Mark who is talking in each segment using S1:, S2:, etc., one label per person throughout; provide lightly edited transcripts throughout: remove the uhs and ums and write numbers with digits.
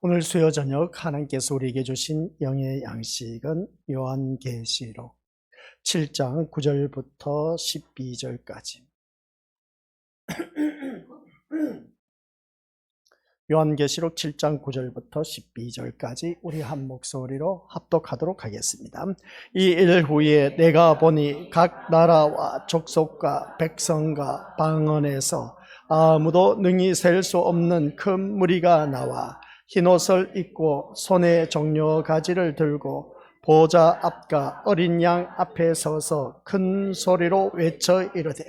S1: 오늘 수요 저녁 하나님께서 우리에게 주신 영의 양식은 요한계시록 7장 9절부터 12절까지. 요한계시록 7장 9절부터 12절까지 우리 한 목소리로 합독하도록 하겠습니다. 이 일 후에 내가 보니 각 나라와 족속과 백성과 방언에서 아무도 능히 셀 수 없는 큰 무리가 나와 흰옷을 입고 손에 종려 가지를 들고 보좌 앞과 어린 양 앞에 서서 큰 소리로 외쳐 이르되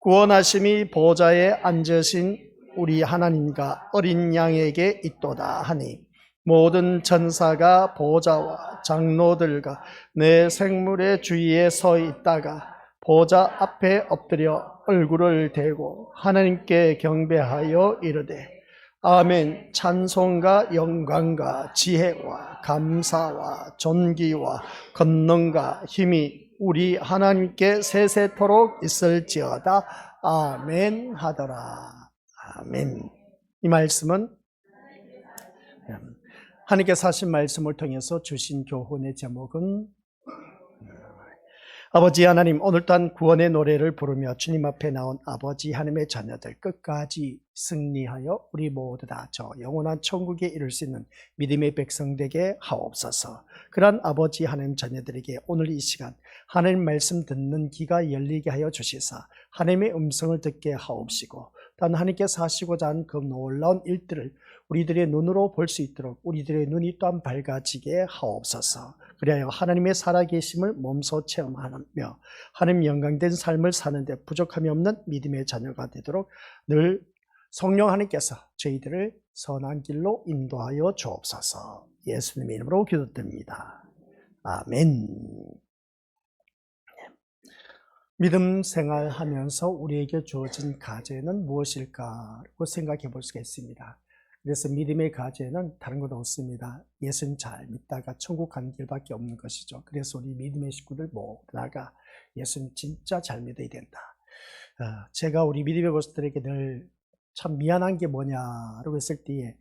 S1: 구원하심이 보좌에 앉으신 우리 하나님과 어린 양에게 있도다 하니 모든 천사가 보좌와 장로들과 내 생물의 주위에 서 있다가 보좌 앞에 엎드려 얼굴을 대고 하나님께 경배하여 이르되 아멘. 찬송과 영광과 지혜와 감사와 존귀와 권능과 힘이 우리 하나님께 세세토록 있을지어다. 아멘 하더라. 아멘. 이 말씀은 하나님께서 하신 말씀을 통해서 주신 교훈의 제목은 아버지 하나님, 오늘 또한 구원의 노래를 부르며 주님 앞에 나온 아버지 하나님의 자녀들 끝까지 승리하여 우리 모두 다 저 영원한 천국에 이룰 수 있는 믿음의 백성 되게 하옵소서. 그러한 아버지 하나님 자녀들에게 오늘 이 시간 하나님 말씀 듣는 귀가 열리게 하여 주시사 하나님의 음성을 듣게 하옵시고 단 하나님께서 하시고자 하는 그 놀라운 일들을 우리들의 눈으로 볼 수 있도록 우리들의 눈이 또한 밝아지게 하옵소서. 그리하여 하나님의 살아계심을 몸소 체험하며 하나님 영광된 삶을 사는데 부족함이 없는 믿음의 자녀가 되도록 늘 성령 하나님께서 저희들을 선한 길로 인도하여 주옵소서. 예수님의 이름으로 기도드립니다. 아멘. 믿음 생활하면서 우리에게 주어진 과제는 무엇일까라고 생각해 볼 수가 있습니다. 그래서 믿음의 과제는 다른 것 없습니다. 예수님 잘 믿다가 천국 가는 길밖에 없는 것이죠. 그래서 우리 믿음의 식구들 모두 다가 예수님 진짜 잘 믿어야 된다. 제가 우리 믿음의 모습들에게 늘 참 미안한 게 뭐냐라고 했을 때에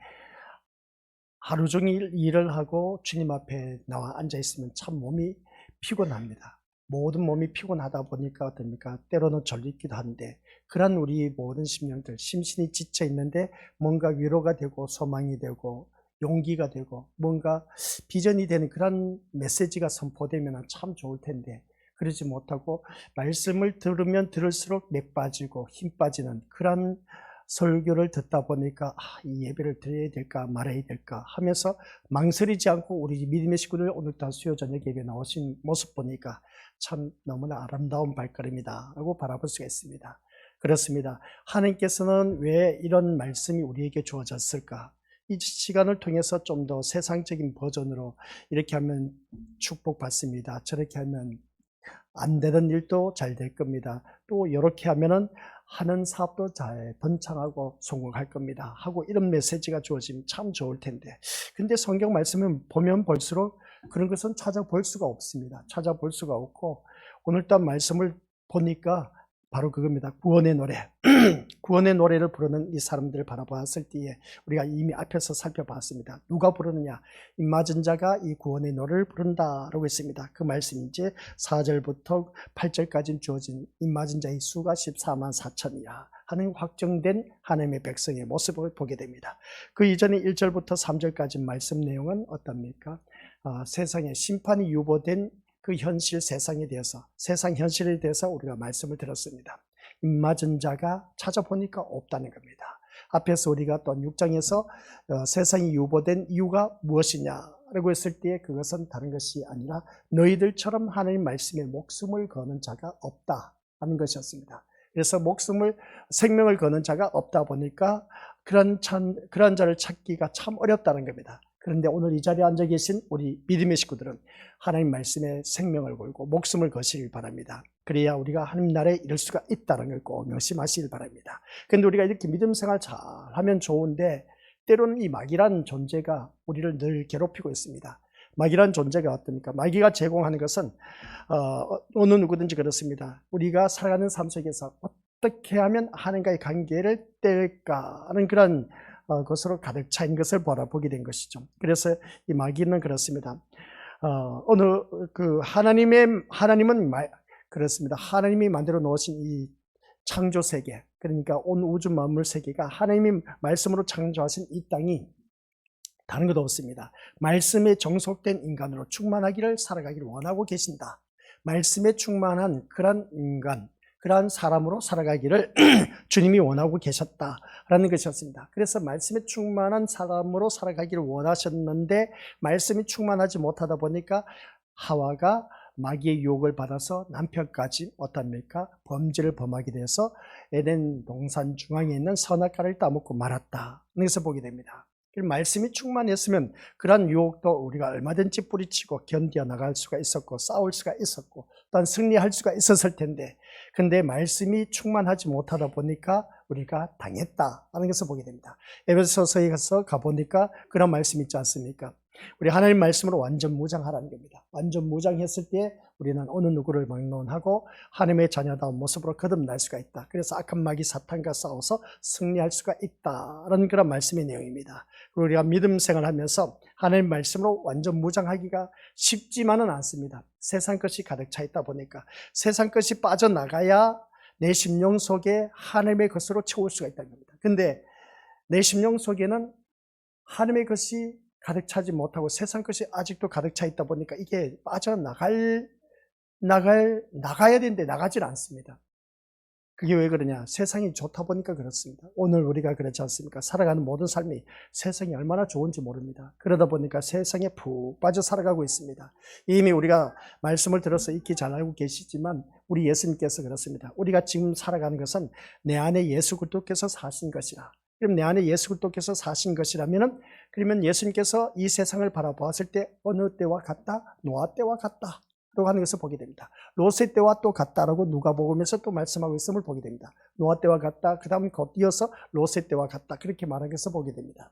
S1: 하루 종일 일을 하고 주님 앞에 나와 앉아 있으면 참 몸이 피곤합니다. 모든 몸이 피곤하다 보니까 어떻습니까? 때로는 졸리기도 한데 그런 우리 모든 심령들 심신이 지쳐 있는데 뭔가 위로가 되고 소망이 되고 용기가 되고 뭔가 비전이 되는 그런 메시지가 선포되면 참 좋을 텐데 그러지 못하고 말씀을 들으면 들을수록 맥 빠지고 힘 빠지는 그런 설교를 듣다 보니까 이 예배를 드려야 될까 말아야 될까 하면서 망설이지 않고 우리 믿음의 식구들 오늘 다 수요 저녁 예배 나오신 모습 보니까 참 너무나 아름다운 발걸음이다 라고 바라볼 수가 있습니다. 그렇습니다. 하나님께서는 왜 이런 말씀이 우리에게 주어졌을까? 이 시간을 통해서 좀 더 세상적인 버전으로 이렇게 하면 축복받습니다. 저렇게 하면 안 되는 일도 잘 될 겁니다. 또 이렇게 하면은 하는 사업도 잘 번창하고 성공할 겁니다 하고 이런 메시지가 주어지면 참 좋을 텐데 근데 성경 말씀을 보면 볼수록 그런 것은 찾아볼 수가 없습니다. 찾아볼 수가 없고 오늘 또 말씀을 보니까 바로 그겁니다. 구원의 노래. 구원의 노래를 부르는 이 사람들을 바라보았을 때에 우리가 이미 앞에서 살펴봤습니다. 누가 부르느냐? 입맞은 자가 이 구원의 노래를 부른다라고 했습니다. 그 말씀이 이제 4절부터 8절까지 주어진 입맞은 자의 수가 14만 4천이라 하는 확정된 하나님의 백성의 모습을 보게 됩니다. 그 이전에 1절부터 3절까지 말씀 내용은 어떻습니까? 세상에 심판이 유보된 그 현실 세상에 대해서 세상 현실에 대해서 우리가 말씀을 들었습니다. 입맞은 자가 찾아보니까 없다는 겁니다. 앞에서 우리가 또 6장에서 세상이 유보된 이유가 무엇이냐라고 했을 때 그것은 다른 것이 아니라 너희들처럼 하나님 말씀에 목숨을 거는 자가 없다는 것이었습니다. 그래서 생명을 거는 자가 없다 보니까 그런 자를 찾기가 참 어렵다는 겁니다. 그런데 오늘 이 자리에 앉아 계신 우리 믿음의 식구들은 하나님 말씀에 생명을 걸고 목숨을 거시길 바랍니다. 그래야 우리가 하나님 나라에 이를 수가 있다는 걸 꼭 명심하시길 바랍니다. 그런데 우리가 이렇게 믿음 생활 잘하면 좋은데 때로는 이 마귀라는 존재가 우리를 늘 괴롭히고 있습니다. 마귀라는 존재가 어떻습니까? 마귀가 제공하는 것은 어느 누구든지 그렇습니다. 우리가 살아가는 삶 속에서 어떻게 하면 하나님과의 관계를 뗄까 하는 그런 것으로 가득 차인 것을 바라보게 된 것이죠. 그래서 이 마귀는 그렇습니다. 어느 하나님은 그렇습니다. 하나님이 만들어 놓으신 이 창조 세계, 그러니까 온 우주 만물 세계가 하나님이 말씀으로 창조하신 이 땅이 다른 것도 없습니다. 말씀에 정속된 인간으로 충만하기를 살아가기를 원하고 계신다. 말씀에 충만한 그런 인간, 그러한 사람으로 살아가기를 주님이 원하고 계셨다라는 것이었습니다. 그래서 말씀에 충만한 사람으로 살아가기를 원하셨는데 말씀이 충만하지 못하다 보니까 하와가 마귀의 유혹을 받아서 남편까지 어떻습니까? 범죄를 범하게 돼서 에덴 동산 중앙에 있는 선악과를 따먹고 말았다. 여기서 보게 됩니다. 말씀이 충만했으면 그러한 유혹도 우리가 얼마든지 뿌리치고 견뎌 나갈 수가 있었고 싸울 수가 있었고 또한 승리할 수가 있었을 텐데, 근데 말씀이 충만하지 못하다 보니까 우리가 당했다라는 것을 보게 됩니다. 에베소서에 가보니까 그런 말씀이 있지 않습니까? 우리 하나님 말씀으로 완전 무장하라는 겁니다. 완전 무장했을 때 우리는 어느 누구를 막론하고 하나님의 자녀다운 모습으로 거듭날 수가 있다. 그래서 악한 마귀 사탄과 싸워서 승리할 수가 있다라는 그런 말씀의 내용입니다. 그리고 우리가 믿음 생활하면서 하나님 말씀으로 완전 무장하기가 쉽지만은 않습니다. 세상 것이 가득 차 있다 보니까 세상 것이 빠져나가야 내 심령 속에 하나님의 것으로 채울 수가 있다는 겁니다. 근데 내 심령 속에는 하나님의 것이 가득 차지 못하고 세상 것이 아직도 가득 차 있다 보니까 이게 나가야 되는데 나가질 않습니다. 그게 왜 그러냐? 세상이 좋다 보니까 그렇습니다. 오늘 우리가 그렇지 않습니까? 살아가는 모든 삶이 세상이 얼마나 좋은지 모릅니다. 그러다 보니까 세상에 푹 빠져 살아가고 있습니다. 이미 우리가 말씀을 들어서 익히 잘 알고 계시지만 우리 예수님께서 그렇습니다. 우리가 지금 살아가는 것은 내 안에 예수 그리스도께서 사신 것이라. 그럼 내 안에 예수 그리스도께서 사신 것이라면은, 그러면 예수님께서 이 세상을 바라보았을 때 어느 때와 같다? 노아 때와 같다 라고 하는 것을 보게 됩니다. 롯의 때와 또 같다라고 누가복음에서 또 말씀하고 있음을 보게 됩니다. 노아 때와 같다, 그 다음 겉이어서 롯의 때와 같다, 그렇게 말하는 것을 보게 됩니다.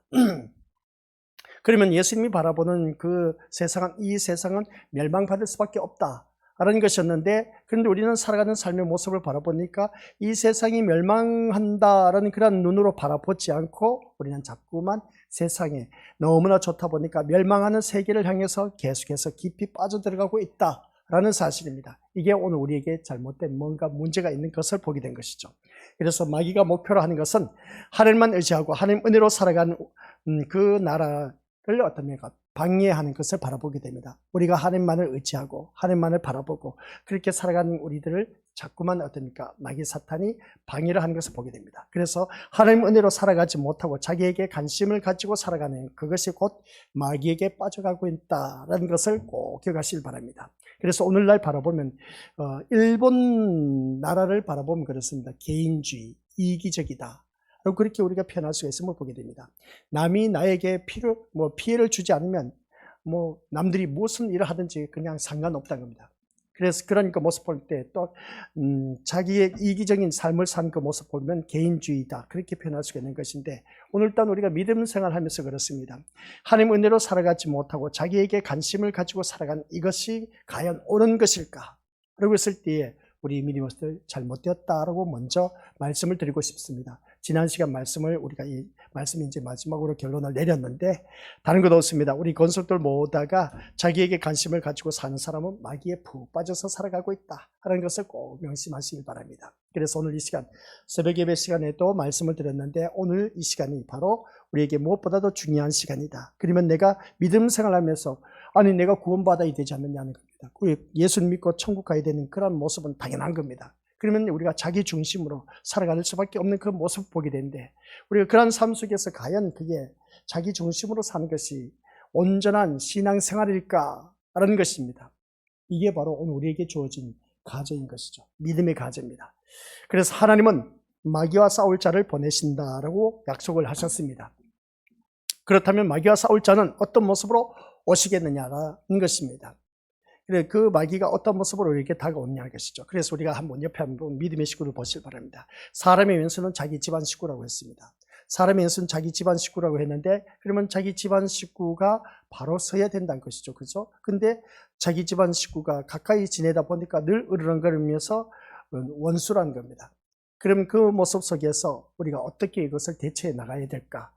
S1: 그러면 예수님이 바라보는 그 세상은, 이 세상은 멸망받을 수밖에 없다 라는 것이었는데, 그런데 우리는 살아가는 삶의 모습을 바라보니까 이 세상이 멸망한다라는 그런 눈으로 바라보지 않고 우리는 자꾸만 세상에 너무나 좋다 보니까 멸망하는 세계를 향해서 계속해서 깊이 빠져들어가고 있다라는 사실입니다. 이게 오늘 우리에게 잘못된 뭔가 문제가 있는 것을 보게 된 것이죠. 그래서 마귀가 목표로 하는 것은 하늘만 의지하고 하나님 은혜로 살아가는 그 나라를 어떻습니까? 방해하는 것을 바라보게 됩니다. 우리가 하나님만을 의지하고 하나님만을 바라보고 그렇게 살아가는 우리들을 자꾸만 어떻습니까? 마귀 사탄이 방해를 하는 것을 보게 됩니다. 그래서 하나님 은혜로 살아가지 못하고 자기에게 관심을 가지고 살아가는 그것이 곧 마귀에게 빠져가고 있다는 것을 꼭 기억하시길 바랍니다. 그래서 오늘날 바라보면 일본 나라를 바라보면 그렇습니다. 개인주의, 이기적이다. 그렇게 우리가 표현할 수가 있음을 보게 됩니다. 남이 나에게 피해를 주지 않으면 남들이 무슨 일을 하든지 그냥 상관없다는 겁니다. 그래서 그러니까 모습 볼 때 또 자기의 이기적인 삶을 사는 그 모습 보면 개인주의다, 그렇게 표현할 수가 있는 것인데, 오늘날 우리가 믿음 생활하면서 그렇습니다. 하나님 은혜로 살아가지 못하고 자기에게 관심을 가지고 살아가는 이것이 과연 옳은 것일까? 그러고 있을 때에 우리 믿음으로서 잘못되었다라고 먼저 말씀을 드리고 싶습니다. 지난 시간 말씀을 우리가 이 말씀이 이제 마지막으로 결론을 내렸는데, 다른 것 없습니다. 우리 건설들 모다가 자기에게 관심을 가지고 사는 사람은 마귀에 푹 빠져서 살아가고 있다 하는 것을 꼭 명심하시길 바랍니다. 그래서 오늘 이 시간 새벽 예배 시간에도 말씀을 드렸는데, 오늘 이 시간이 바로 우리에게 무엇보다도 중요한 시간이다. 그러면 내가 믿음 생활하면서 내가 구원받아야 되지 않느냐는 겁니다. 예수를 믿고 천국 가야 되는 그런 모습은 당연한 겁니다. 그러면 우리가 자기 중심으로 살아갈 수밖에 없는 그 모습을 보게 되는데, 우리가 그런 삶 속에서 과연 그게 자기 중심으로 사는 것이 온전한 신앙생활일까라는 것입니다. 이게 바로 오늘 우리에게 주어진 과제인 것이죠. 믿음의 과제입니다. 그래서 하나님은 마귀와 싸울 자를 보내신다라고 약속을 하셨습니다. 그렇다면 마귀와 싸울 자는 어떤 모습으로 오시겠느냐는 것입니다. 그래, 그 마귀가 어떤 모습으로 이렇게 다가오느냐는 것이죠. 그래서 우리가 옆에 한번 믿음의 식구를 보시기 바랍니다. 사람의 왼손은 자기 집안 식구라고 했습니다. 사람의 왼손은 자기 집안 식구라고 했는데, 그러면 자기 집안 식구가 바로 서야 된다는 것이죠. 그죠? 근데 자기 집안 식구가 가까이 지내다 보니까 늘 으르렁거리면서 원수라는 겁니다. 그럼 그 모습 속에서 우리가 어떻게 이것을 대처해 나가야 될까?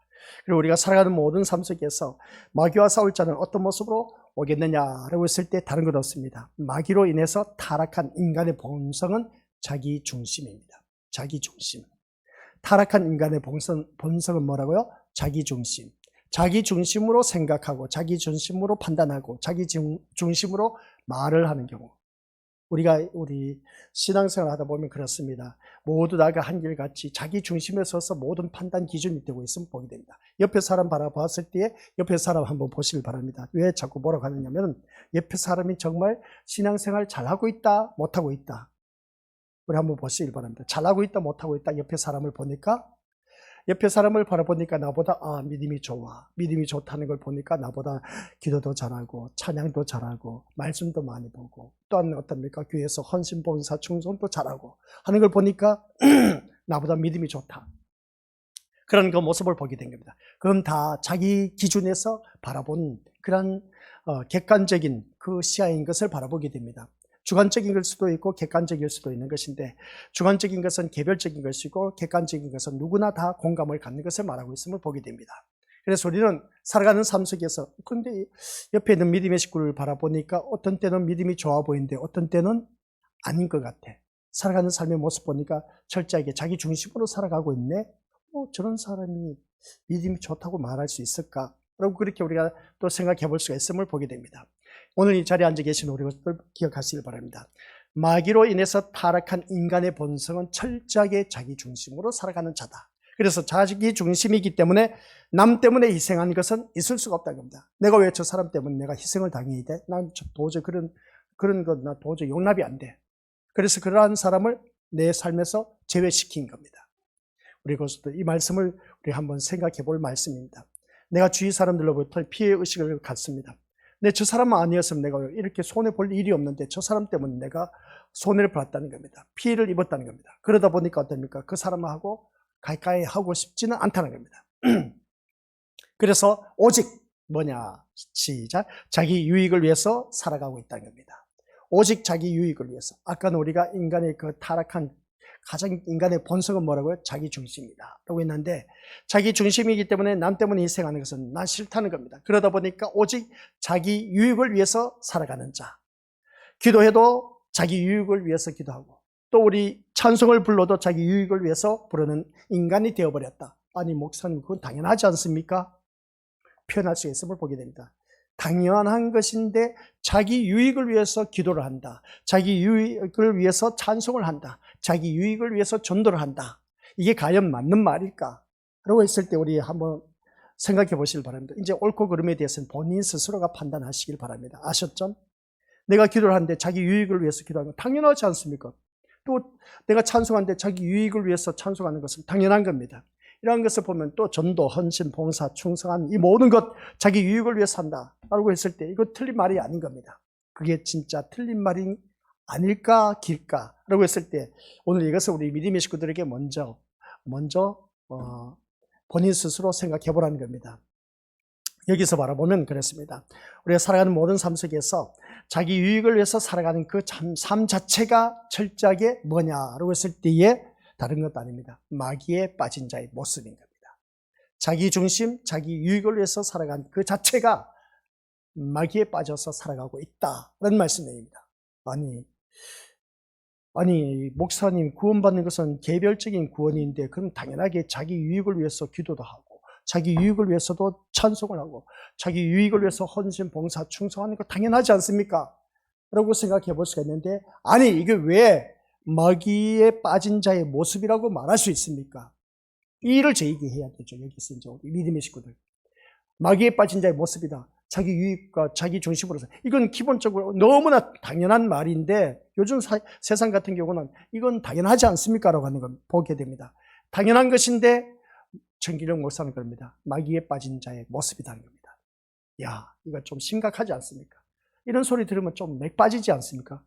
S1: 그리고 우리가 살아가는 모든 삶 속에서 마귀와 싸울 자는 어떤 모습으로 오겠느냐라고 했을 때 다른 것 없습니다. 마귀로 인해서 타락한 인간의 본성은 자기 중심입니다. 자기 중심. 타락한 인간의 본성은 뭐라고요? 자기 중심. 자기 중심으로 생각하고 자기 중심으로 판단하고 자기 중심으로 말을 하는 경우. 우리 신앙생활 하다 보면 그렇습니다. 모두 다가 한결같이 자기 중심에 서서 모든 판단 기준이 되고 있으면 보게 됩니다. 옆에 사람 바라봤을 때 옆에 사람 한번 보시길 바랍니다. 왜 자꾸 보러 가느냐면 옆에 사람이 정말 신앙생활 잘하고 있다, 못하고 있다. 우리 한번 보시길 바랍니다. 잘하고 있다, 못하고 있다. 옆에 사람을 보니까 옆에 사람을 바라보니까 나보다 믿음이 좋아. 믿음이 좋다는 걸 보니까 나보다 기도도 잘하고 찬양도 잘하고 말씀도 많이 보고 또한 어떻습니까? 교회에서 헌신, 봉사, 충성도 잘하고 하는 걸 보니까 나보다 믿음이 좋다. 그런 그 모습을 보게 된 겁니다. 그건 다 자기 기준에서 바라본 그런 객관적인 그 시야인 것을 바라보게 됩니다. 주관적인 걸 수도 있고 객관적일 수도 있는 것인데 주관적인 것은 개별적인 것이고 객관적인 것은 누구나 다 공감을 갖는 것을 말하고 있음을 보게 됩니다. 그래서 우리는 살아가는 삶 속에서 그런데 옆에 있는 믿음의 식구를 바라보니까 어떤 때는 믿음이 좋아 보이는데 어떤 때는 아닌 것 같아. 살아가는 삶의 모습 보니까 철저하게 자기 중심으로 살아가고 있네. 저런 사람이 믿음이 좋다고 말할 수 있을까? 라고 그렇게 우리가 또 생각해 볼 수가 있음을 보게 됩니다. 오늘 이 자리에 앉아 계신 우리 것들 기억하시길 바랍니다. 마귀로 인해서 타락한 인간의 본성은 철저하게 자기 중심으로 살아가는 자다. 그래서 자기 중심이기 때문에 남 때문에 희생하는 것은 있을 수가 없다는 겁니다. 내가 왜 저 사람 때문에 내가 희생을 당해야 돼? 난 도저히 그런 것 나 도저히 용납이 안 돼. 그래서 그러한 사람을 내 삶에서 제외시킨 겁니다. 우리 것들 이 말씀을 우리 한번 생각해 볼 말씀입니다. 내가 주위 사람들로부터 피해 의식을 갖습니다. 근데 저 사람만 아니었으면 내가 이렇게 손해볼 일이 없는데 저 사람 때문에 내가 손해를 봤다는 겁니다. 피해를 입었다는 겁니다. 그러다 보니까 어떻습니까? 그 사람하고 가까이 하고 싶지는 않다는 겁니다. 그래서 오직 뭐냐? 시작. 자기 유익을 위해서 살아가고 있다는 겁니다. 오직 자기 유익을 위해서. 아까는 우리가 인간의 그 타락한 가장 인간의 본성은 뭐라고요? 자기 중심이다 라고 했는데 자기 중심이기 때문에 남 때문에 희생하는 것은 난 싫다는 겁니다. 그러다 보니까 오직 자기 유익을 위해서 살아가는 자. 기도해도 자기 유익을 위해서 기도하고 또 우리 찬송을 불러도 자기 유익을 위해서 부르는 인간이 되어버렸다. 아니 목사님 그건 당연하지 않습니까? 표현할 수 있음을 보게 됩니다. 당연한 것인데 자기 유익을 위해서 기도를 한다. 자기 유익을 위해서 찬송을 한다. 자기 유익을 위해서 전도를 한다. 이게 과연 맞는 말일까? 라고 했을 때 우리 한번 생각해 보시길 바랍니다. 이제 옳고 그름에 대해서는 본인 스스로가 판단하시길 바랍니다. 아셨죠? 내가 기도를 하는데 자기 유익을 위해서 기도하는 건 당연하지 않습니까? 또 내가 찬송하는데 자기 유익을 위해서 찬송하는 것은 당연한 겁니다. 이러한 것을 보면 또 전도, 헌신, 봉사, 충성한 이 모든 것 자기 유익을 위해서 한다 라고 했을 때 이거 틀린 말이 아닌 겁니다. 그게 진짜 틀린 말이 아닐까 길까 라고 했을 때 오늘 이것을 우리 믿음의 식구들에게 먼저 본인 스스로 생각해 보라는 겁니다. 여기서 바라보면 그렇습니다. 우리가 살아가는 모든 삶 속에서 자기 유익을 위해서 살아가는 그 삶 자체가 철저하게 뭐냐라고 했을 때에 다른 것도 아닙니다. 마귀에 빠진 자의 모습인 겁니다. 자기 중심, 자기 유익을 위해서 살아가는 그 자체가 마귀에 빠져서 살아가고 있다는 말씀입니다. 아니 목사님 구원받는 것은 개별적인 구원인데 그럼 당연하게 자기 유익을 위해서 기도도 하고 자기 유익을 위해서도 찬송을 하고 자기 유익을 위해서 헌신, 봉사, 충성하는 거 당연하지 않습니까? 라고 생각해 볼 수가 있는데 아니 이게 왜 마귀에 빠진 자의 모습이라고 말할 수 있습니까? 이 일을 저에게 해야 되죠. 여기서 이제 우리 믿음의 식구들. 마귀에 빠진 자의 모습이다. 자기 유익과 자기 중심으로서. 이건 기본적으로 너무나 당연한 말인데 요즘 세상 같은 경우는 이건 당연하지 않습니까? 라고 하는 걸 보게 됩니다. 당연한 것인데 정기령 목사는 그럽니다. 마귀에 빠진 자의 모습이라는 겁니다. 야, 이거 좀 심각하지 않습니까? 이런 소리 들으면 좀 맥 빠지지 않습니까?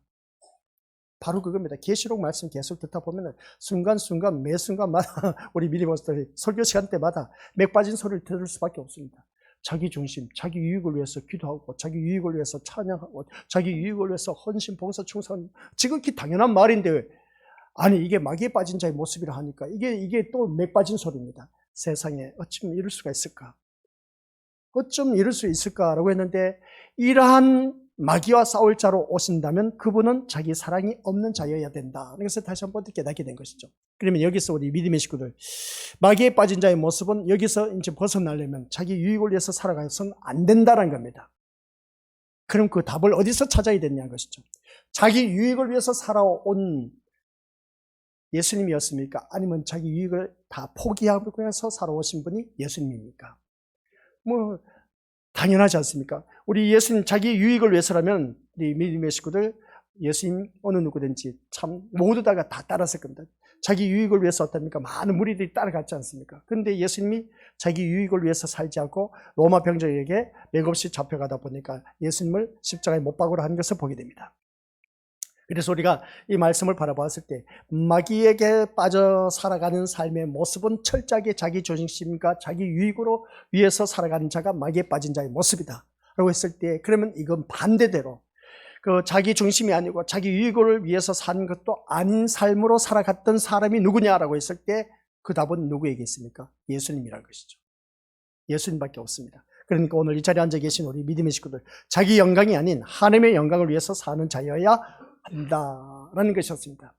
S1: 바로 그겁니다. 계시록 말씀 계속 듣다 보면 순간순간 매 순간마다 우리 믿음원들이 설교 시간 때마다 맥 빠진 소리를 들을 수밖에 없습니다. 자기 중심, 자기 유익을 위해서 기도하고 자기 유익을 위해서 찬양하고 자기 유익을 위해서 헌신, 봉사, 충성 지극히 당연한 말인데 아니 이게 마귀에 빠진 자의 모습이라 하니까 이게 또 맥 빠진 소리입니다. 세상에 어쩜 이럴 수가 있을까? 어쩜 이럴 수 있을까라고 했는데 이러한 마귀와 싸울 자로 오신다면 그분은 자기 사랑이 없는 자여야 된다. 그래서 다시 한번 깨닫게 된 것이죠. 그러면 여기서 우리 믿음의 식구들, 마귀에 빠진 자의 모습은 여기서 이제 벗어나려면 자기 유익을 위해서 살아가서는 안 된다는 겁니다. 그럼 그 답을 어디서 찾아야 되냐는 것이죠. 자기 유익을 위해서 살아온 예수님이었습니까? 아니면 자기 유익을 다 포기하고 해서 살아오신 분이 예수님입니까? 뭐 당연하지 않습니까? 우리 예수님 자기 유익을 위해서라면 우리 믿음의 식구들 예수님 어느 누구든지 참 모두 다 따랐을 겁니다. 자기 유익을 위해서 어떻습니까? 많은 무리들이 따라갔지 않습니까? 그런데 예수님이 자기 유익을 위해서 살지 않고 로마 병정에게 맥없이 잡혀가다 보니까 예수님을 십자가에 못 박으러 한 것을 보게 됩니다. 그래서 우리가 이 말씀을 바라봤을 때 마귀에게 빠져 살아가는 삶의 모습은 철저하게 자기 중심과 자기 유익으로 위해서 살아가는 자가 마귀에 빠진 자의 모습이다 라고 했을 때, 그러면 이건 반대대로 그 자기 중심이 아니고 자기 유익을 위해서 사는 것도 아닌 삶으로 살아갔던 사람이 누구냐라고 했을 때 그 답은 누구에게 있습니까? 예수님이라는 것이죠. 예수님밖에 없습니다. 그러니까 오늘 이 자리에 앉아 계신 우리 믿음의 식구들, 자기 영광이 아닌 하나님의 영광을 위해서 사는 자여야 한다라는 것이었습니다.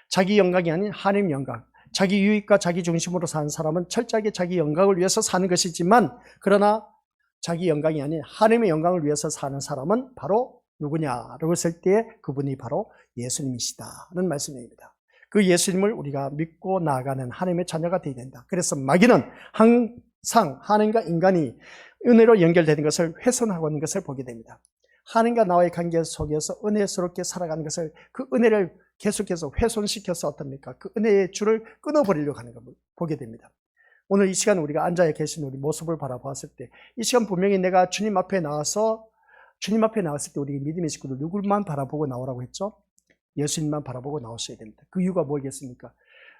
S1: 자기 영광이 아닌 하나님 영광, 자기 유익과 자기 중심으로 사는 사람은 철저하게 자기 영광을 위해서 사는 것이지만, 그러나 자기 영광이 아닌 하나님의 영광을 위해서 사는 사람은 바로 누구냐라고 했을 때 그분이 바로 예수님이시다는 말씀입니다. 그 예수님을 우리가 믿고 나아가는 하나님의 자녀가 되어야 된다. 그래서 마귀는 항상 하나님과 인간이 은혜로 연결되는 것을 훼손하고 있는 것을 보게 됩니다. 하나님과 나와의 관계 속에서 은혜스럽게 살아가는 것을, 그 은혜를 계속해서 훼손시켜서 어떻습니까? 그 은혜의 줄을 끊어버리려고 하는 것을 보게 됩니다. 오늘 이 시간 우리가 앉아 계신 우리 모습을 바라보았을 때, 이 시간 분명히 내가 주님 앞에 나왔을 때 우리 믿음의 식구들 누구만 바라보고 나오라고 했죠? 예수님만 바라보고 나오셔야 됩니다. 그 이유가 뭐겠습니까?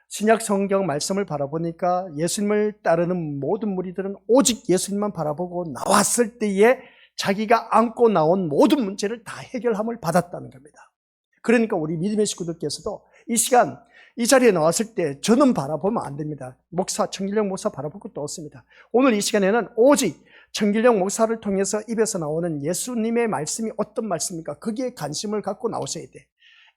S1: 신약 성경 말씀을 바라보니까 예수님을 따르는 모든 무리들은 오직 예수님만 바라보고 나왔을 때에 자기가 안고 나온 모든 문제를 다 해결함을 받았다는 겁니다. 그러니까 우리 믿음의 식구들께서도 이 시간 이 자리에 나왔을 때 저는 바라보면 안 됩니다. 목사, 청길영 목사 바라볼 것도 없습니다. 오늘 이 시간에는 오직 청길영 목사를 통해서 입에서 나오는 예수님의 말씀이 어떤 말씀입니까? 거기에 관심을 갖고 나오셔야 돼.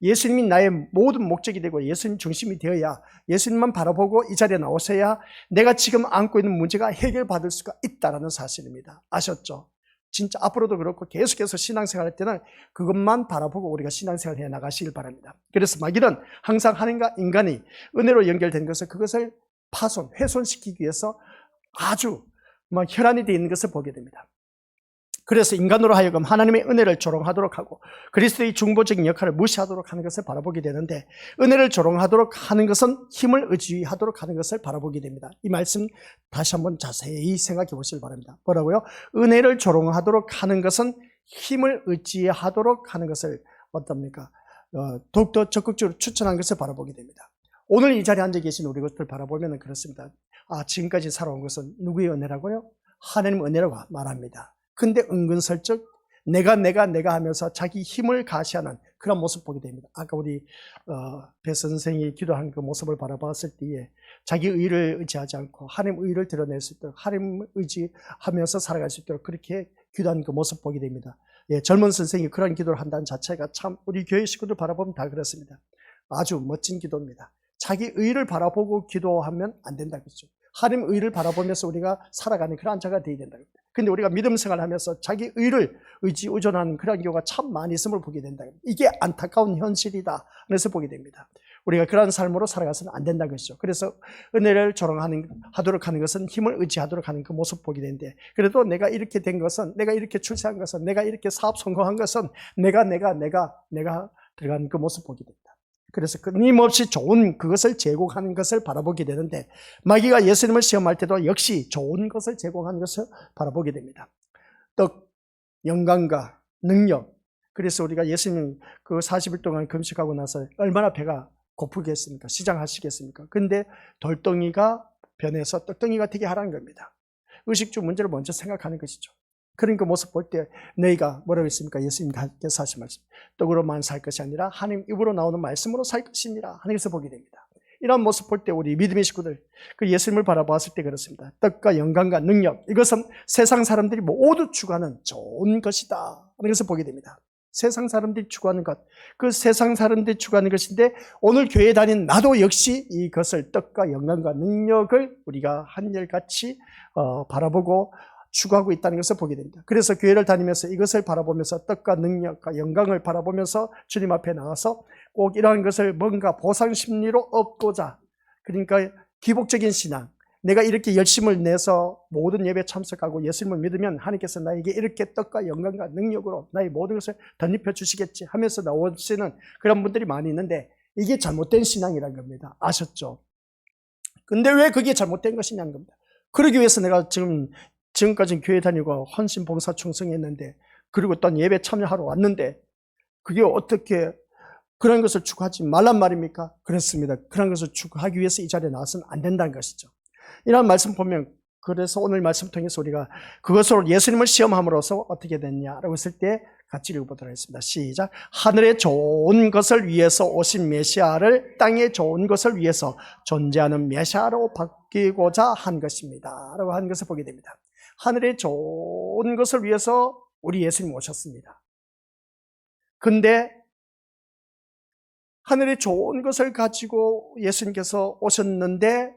S1: 예수님이 나의 모든 목적이 되고 예수님 중심이 되어야, 예수님만 바라보고 이 자리에 나오셔야 내가 지금 안고 있는 문제가 해결받을 수가 있다는 사실입니다. 아셨죠? 진짜 앞으로도 그렇고 계속해서 신앙생활 할 때는 그것만 바라보고 우리가 신앙생활 해 나가시길 바랍니다. 그래서 마귀는 항상 하나님과 인간이 은혜로 연결된 것을, 그것을 훼손시키기 위해서 아주 혈안이 되어 있는 것을 보게 됩니다. 그래서 인간으로 하여금 하나님의 은혜를 조롱하도록 하고 그리스도의 중보적인 역할을 무시하도록 하는 것을 바라보게 되는데, 은혜를 조롱하도록 하는 것은 힘을 의지하도록 하는 것을 바라보게 됩니다. 이 말씀 다시 한번 자세히 생각해 보시길 바랍니다. 뭐라고요? 은혜를 조롱하도록 하는 것은 힘을 의지하도록 하는 것을 어떻습니까? 더욱더 적극적으로 추천한 것을 바라보게 됩니다. 오늘 이 자리에 앉아 계신 우리 것들 바라보면 그렇습니다. 지금까지 살아온 것은 누구의 은혜라고요? 하나님의 은혜라고 말합니다. 근데 은근슬쩍 내가 하면서 자기 힘을 가시하는 그런 모습 보게 됩니다. 아까 우리 배 선생이 기도한 그 모습을 바라봤을 때에 자기 의를 의지하지 않고 하나님 의를 드러낼 수 있도록, 하나님 의지하면서 살아갈 수 있도록 그렇게 기도한 그 모습 보게 됩니다. 예, 젊은 선생이 그런 기도를 한다는 자체가 참 우리 교회 식구들 바라보면 다 그렇습니다. 아주 멋진 기도입니다. 자기 의를 바라보고 기도하면 안 된다 그랬죠. 하나님 의를 바라보면서 우리가 살아가는 그런 자가 되어야 된다. 근데 우리가 믿음 생활을 하면서 자기 의를 의존하는 그런 경우가 참 많이 있음을 보게 된다. 이게 안타까운 현실이다. 그래서 보게 됩니다. 우리가 그런 삶으로 살아가서는 안 된다는 것이죠. 그래서 은혜를 조롱하도록 하는 것은 힘을 의지하도록 하는 그 모습 보게 되는데, 그래도 내가 이렇게 된 것은, 내가 이렇게 출세한 것은, 내가 이렇게 사업 성공한 것은 내가 들어가는 그 모습 보게 됩니다. 그래서 끊임없이 좋은 그것을 제공하는 것을 바라보게 되는데, 마귀가 예수님을 시험할 때도 역시 좋은 것을 제공하는 것을 바라보게 됩니다. 떡, 영광과 능력. 그래서 우리가 예수님 그 40일 동안 금식하고 나서 얼마나 배가 고프겠습니까? 시장하시겠습니까? 근데 돌덩이가 변해서 떡덩이가 되게 하라는 겁니다. 의식주 문제를 먼저 생각하는 것이죠. 그런 그 모습 볼 때 너희가 뭐라고 했습니까? 예수님께서 하신 말씀, 떡으로만 살 것이 아니라 하나님 입으로 나오는 말씀으로 살 것이니라 하는 것을 보게 됩니다. 이런 모습 볼 때 우리 믿음의 식구들, 그 예수님을 바라보았을 때 그렇습니다. 떡과 영광과 능력, 이것은 세상 사람들이 모두 추구하는 좋은 것이다 하는 것을 보게 됩니다. 세상 사람들이 추구하는 것, 그 세상 사람들이 추구하는 것인데 오늘 교회에 다니는 나도 역시 이것을 떡과 영광과 능력을 우리가 한결같이 바라보고 추구하고 있다는 것을 보게 됩니다. 그래서 교회를 다니면서 이것을 바라보면서 떡과 능력과 영광을 바라보면서 주님 앞에 나와서 꼭 이러한 것을 뭔가 보상 심리로 얻고자, 그러니까 기복적인 신앙, 내가 이렇게 열심을 내서 모든 예배에 참석하고 예수님을 믿으면 하나님께서 나에게 이렇게 떡과 영광과 능력으로 나의 모든 것을 덧입혀 주시겠지 하면서 나오시는 그런 분들이 많이 있는데 이게 잘못된 신앙이라는 겁니다. 아셨죠? 근데 왜 그게 잘못된 것이냐는 겁니다. 그러기 위해서 내가 지금까지 교회 다니고 헌신 봉사 충성했는데, 그리고 또 예배 참여하러 왔는데 그게 어떻게 그런 것을 추구하지 말란 말입니까? 그렇습니다. 그런 것을 추구하기 위해서 이 자리에 나와서는 안 된다는 것이죠. 이런 말씀 보면, 그래서 오늘 말씀 통해서 우리가 그것으로 예수님을 시험함으로써 어떻게 됐냐라고 했을 때 같이 읽어보도록 하겠습니다. 시작. 하늘의 좋은 것을 위해서 오신 메시아를 땅의 좋은 것을 위해서 존재하는 메시아로 바뀌고자 한 것입니다 라고 하는 것을 보게 됩니다. 하늘의 좋은 것을 위해서 우리 예수님 오셨습니다. 근데 하늘의 좋은 것을 가지고 예수님께서 오셨는데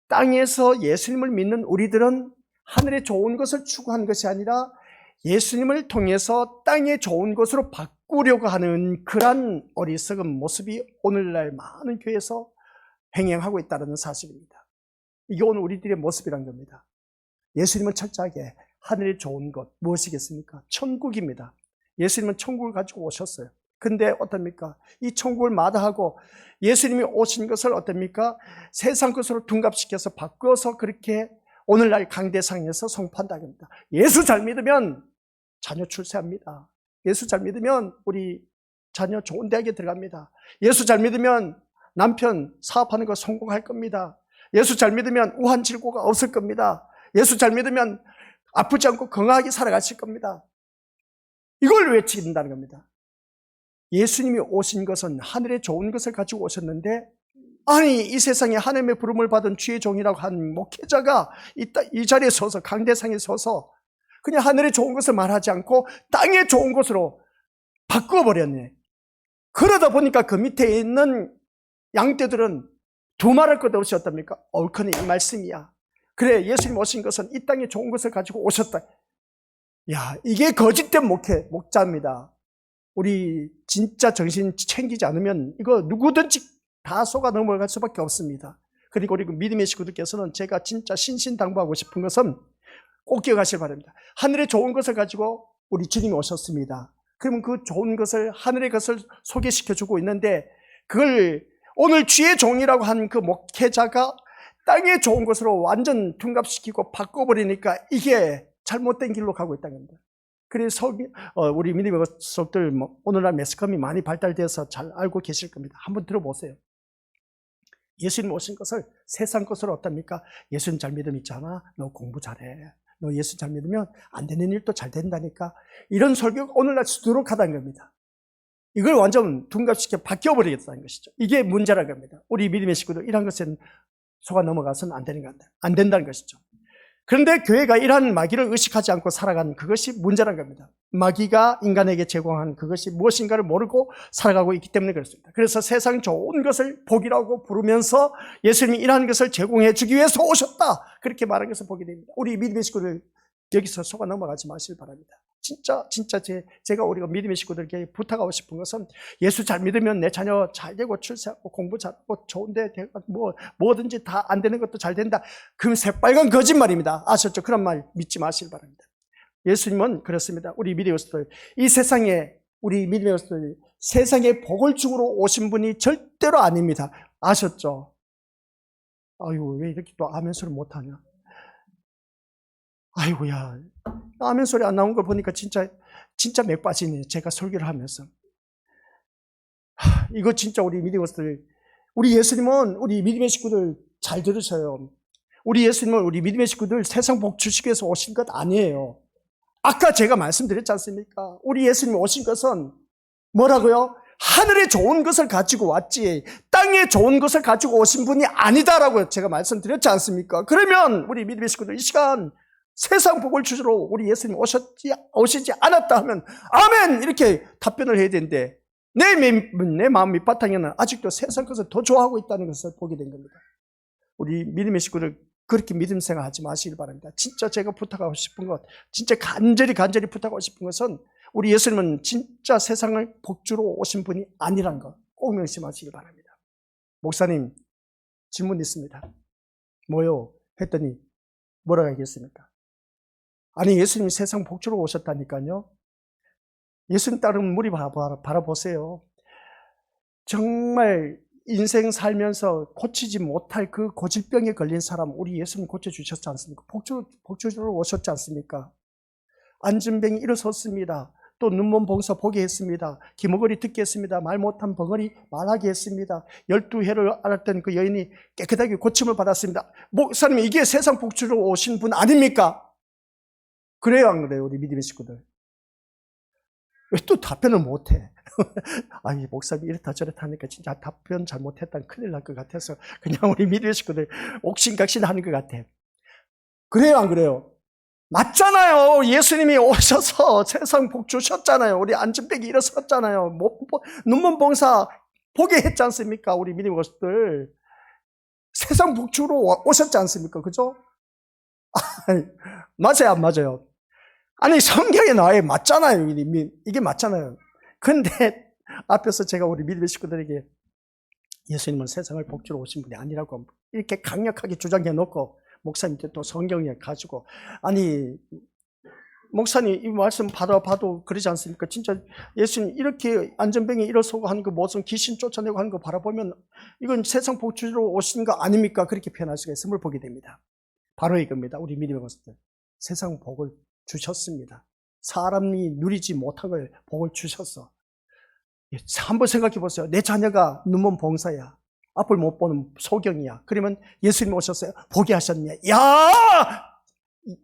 S1: 땅에서 예수님을 믿는 우리들은 하늘의 좋은 것을 추구한 것이 아니라 예수님을 통해서 땅의 좋은 것으로 바꾸려고 하는 그런 어리석은 모습이 오늘날 많은 교회에서 행행하고 있다는 사실입니다. 이게 오늘 우리들의 모습이란 겁니다. 예수님은 철저하게 하늘의 좋은 것 무엇이겠습니까? 천국입니다. 예수님은 천국을 가지고 오셨어요. 근데 어떻습니까? 이 천국을 마다하고 예수님이 오신 것을 어떻습니까? 세상 것으로 둔갑시켜서 바꿔서 그렇게 오늘날 강대상에서 선포한다는 겁니다. 예수 잘 믿으면 자녀 출세합니다. 예수 잘 믿으면 우리 자녀 좋은 대학에 들어갑니다. 예수 잘 믿으면 남편 사업하는 거 성공할 겁니다. 예수 잘 믿으면 우한질고가 없을 겁니다. 예수 잘 믿으면 아프지 않고 건강하게 살아가실 겁니다. 이걸 외친다는 겁니다. 예수님이 오신 것은 하늘의 좋은 것을 가지고 오셨는데, 아니 이 세상에 하나님의 부름을 받은 주의 종이라고 한 목회자가 이 자리에 서서 강대상에 서서 그냥 하늘의 좋은 것을 말하지 않고 땅의 좋은 것으로 바꿔버렸네. 그러다 보니까 그 밑에 있는 양떼들은 두말할 것 없이 어떻습니까? 옳거니 이 말씀이야. 그래, 예수님 오신 것은 이 땅에 좋은 것을 가지고 오셨다. 야, 이게 거짓된 목자입니다. 우리 진짜 정신 챙기지 않으면 이거 누구든지 다 속아 넘어갈 수밖에 없습니다. 그리고 우리 믿음의 식구들께서는 제가 진짜 신신당부하고 싶은 것은 꼭 기억하시길 바랍니다. 하늘의 좋은 것을 가지고 우리 주님이 오셨습니다. 그러면 그 좋은 것을, 하늘의 것을 소개시켜주고 있는데, 그걸 오늘 주의 종이라고 한 그 목회자가 땅의 좋은 것으로 완전 둔갑시키고 바꿔버리니까 이게 잘못된 길로 가고 있다는 겁니다. 그래서 우리 믿음의 속들 오늘날 매스컴이 많이 발달돼서 잘 알고 계실 겁니다. 한번 들어보세요. 예수님 오신 것을 세상 것으로 어떻습니까? 예수님 잘 믿음 있잖아. 너 공부 잘해. 너 예수 잘 믿으면 안 되는 일도 잘 된다니까. 이런 설교가 오늘날 수두룩하다는 겁니다. 이걸 완전 둔갑시켜 바뀌어버리겠다는 것이죠. 이게 문제라는 겁니다. 우리 믿음의 식구들 이런 것은 속아 넘어가서는 안 된다는 것이죠. 그런데 교회가 이러한 마귀를 의식하지 않고 살아가는 그것이 문제란 겁니다. 마귀가 인간에게 제공한 그것이 무엇인가를 모르고 살아가고 있기 때문에 그렇습니다. 그래서 세상 좋은 것을 복이라고 부르면서 예수님이 이러한 것을 제공해 주기 위해서 오셨다, 그렇게 말한 것을 보게 됩니다. 우리 믿음의 식구들 여기서 속아 넘어가지 마시길 바랍니다. 진짜 제가 우리가 믿음의 식구들에게 부탁하고 싶은 것은 예수 잘 믿으면 내 자녀 잘 되고 출세하고 공부 잘하고 좋은데 뭐든지 다 안 되는 것도 잘 된다. 그 새빨간 거짓말입니다. 아셨죠? 그런 말 믿지 마시길 바랍니다. 예수님은 그렇습니다. 우리 믿음의 식구들, 이 세상에 우리 믿음의 식구들 세상에 복을 주러 오신 분이 절대로 아닙니다. 아셨죠? 아유, 왜 이렇게 또 아멘 소리 못하냐? 아이고야, 아멘 소리 안 나온 걸 보니까 진짜 맥 빠지네. 제가 설교를 하면서. 이거 진짜 우리 믿음의 식구들, 우리 예수님은 우리 믿음의 식구들 잘 들으셔요. 우리 예수님은 우리 믿음의 식구들 세상 복 주시기 위해서 오신 것 아니에요. 아까 제가 말씀드렸지 않습니까? 우리 예수님 오신 것은 뭐라고요? 하늘에 좋은 것을 가지고 왔지 땅에 좋은 것을 가지고 오신 분이 아니다라고 제가 말씀드렸지 않습니까? 그러면 우리 믿음의 식구들 이 시간 세상 복을 주시러 우리 예수님 오시지 않았다 하면 아멘 이렇게 답변을 해야 되는데 내 마음 밑바탕에는 아직도 세상 것을 더 좋아하고 있다는 것을 보게 된 겁니다. 우리 믿음의 식구들 그렇게 믿음 생활하지 마시길 바랍니다. 진짜 제가 부탁하고 싶은 것, 진짜 간절히 부탁하고 싶은 것은 우리 예수님은 진짜 세상을 복주러 오신 분이 아니란 것 꼭 명심하시기 바랍니다. 목사님 질문 있습니다. 뭐요? 했더니 뭐라고 하겠습니까? 아니 예수님이 세상 복주러 오셨다니까요. 예수님 따르는 무리 바라보세요. 정말 인생 살면서 고치지 못할 그 고질병에 걸린 사람 우리 예수님 고쳐주셨지 않습니까? 복주러 오셨지 않습니까? 안진뱅이 일어섰습니다. 또 눈먼 봉사 보게 했습니다. 기머거리 듣게 했습니다. 말 못한 벙어리 말하게 했습니다. 12해를 앓았던 그 여인이 깨끗하게 고침을 받았습니다. 목사님 이게 세상 복주러 오신 분 아닙니까? 그래요 안 그래요 우리 믿음의 식구들? 왜 또 답변을 못해? 아니 목사님 이렇다 저렇다 하니까 진짜 답변 잘못했다면 큰일 날 것 같아서 그냥 우리 믿음의 식구들 옥신각신 하는 것 같아. 그래요 안 그래요? 맞잖아요. 예수님이 오셔서 세상 복 주셨잖아요. 우리 안진뱅이 일어섰잖아요. 눈먼 봉사 보게 했지 않습니까? 우리 믿음의 것들 세상 복 주러 오셨지 않습니까? 그죠? 맞아요 안 맞아요? 아니 성경에 나와요. 맞잖아요. 이게 맞잖아요. 근데 앞에서 제가 우리 믿음의 식구들에게 예수님은 세상을 복주러 오신 분이 아니라고 이렇게 강력하게 주장해 놓고 목사님께 또 성경에 가지고 아니 목사님 이 말씀 받아봐도 그러지 않습니까? 진짜 예수님 이렇게 안전병에 일어서고 하는 거 무슨 귀신 쫓아내고 하는 거 바라보면 이건 세상 복주러 오신 거 아닙니까? 그렇게 표현할 수가 있음을 보게 됩니다. 바로 이겁니다. 우리 믿음의 것들 세상 복을 주셨습니다. 사람이 누리지 못한 걸 복을 주셨어. 한번 생각해 보세요. 내 자녀가 눈먼 봉사야. 앞을 못 보는 소경이야. 그러면 예수님 오셨어요. 보게 하셨냐? 야!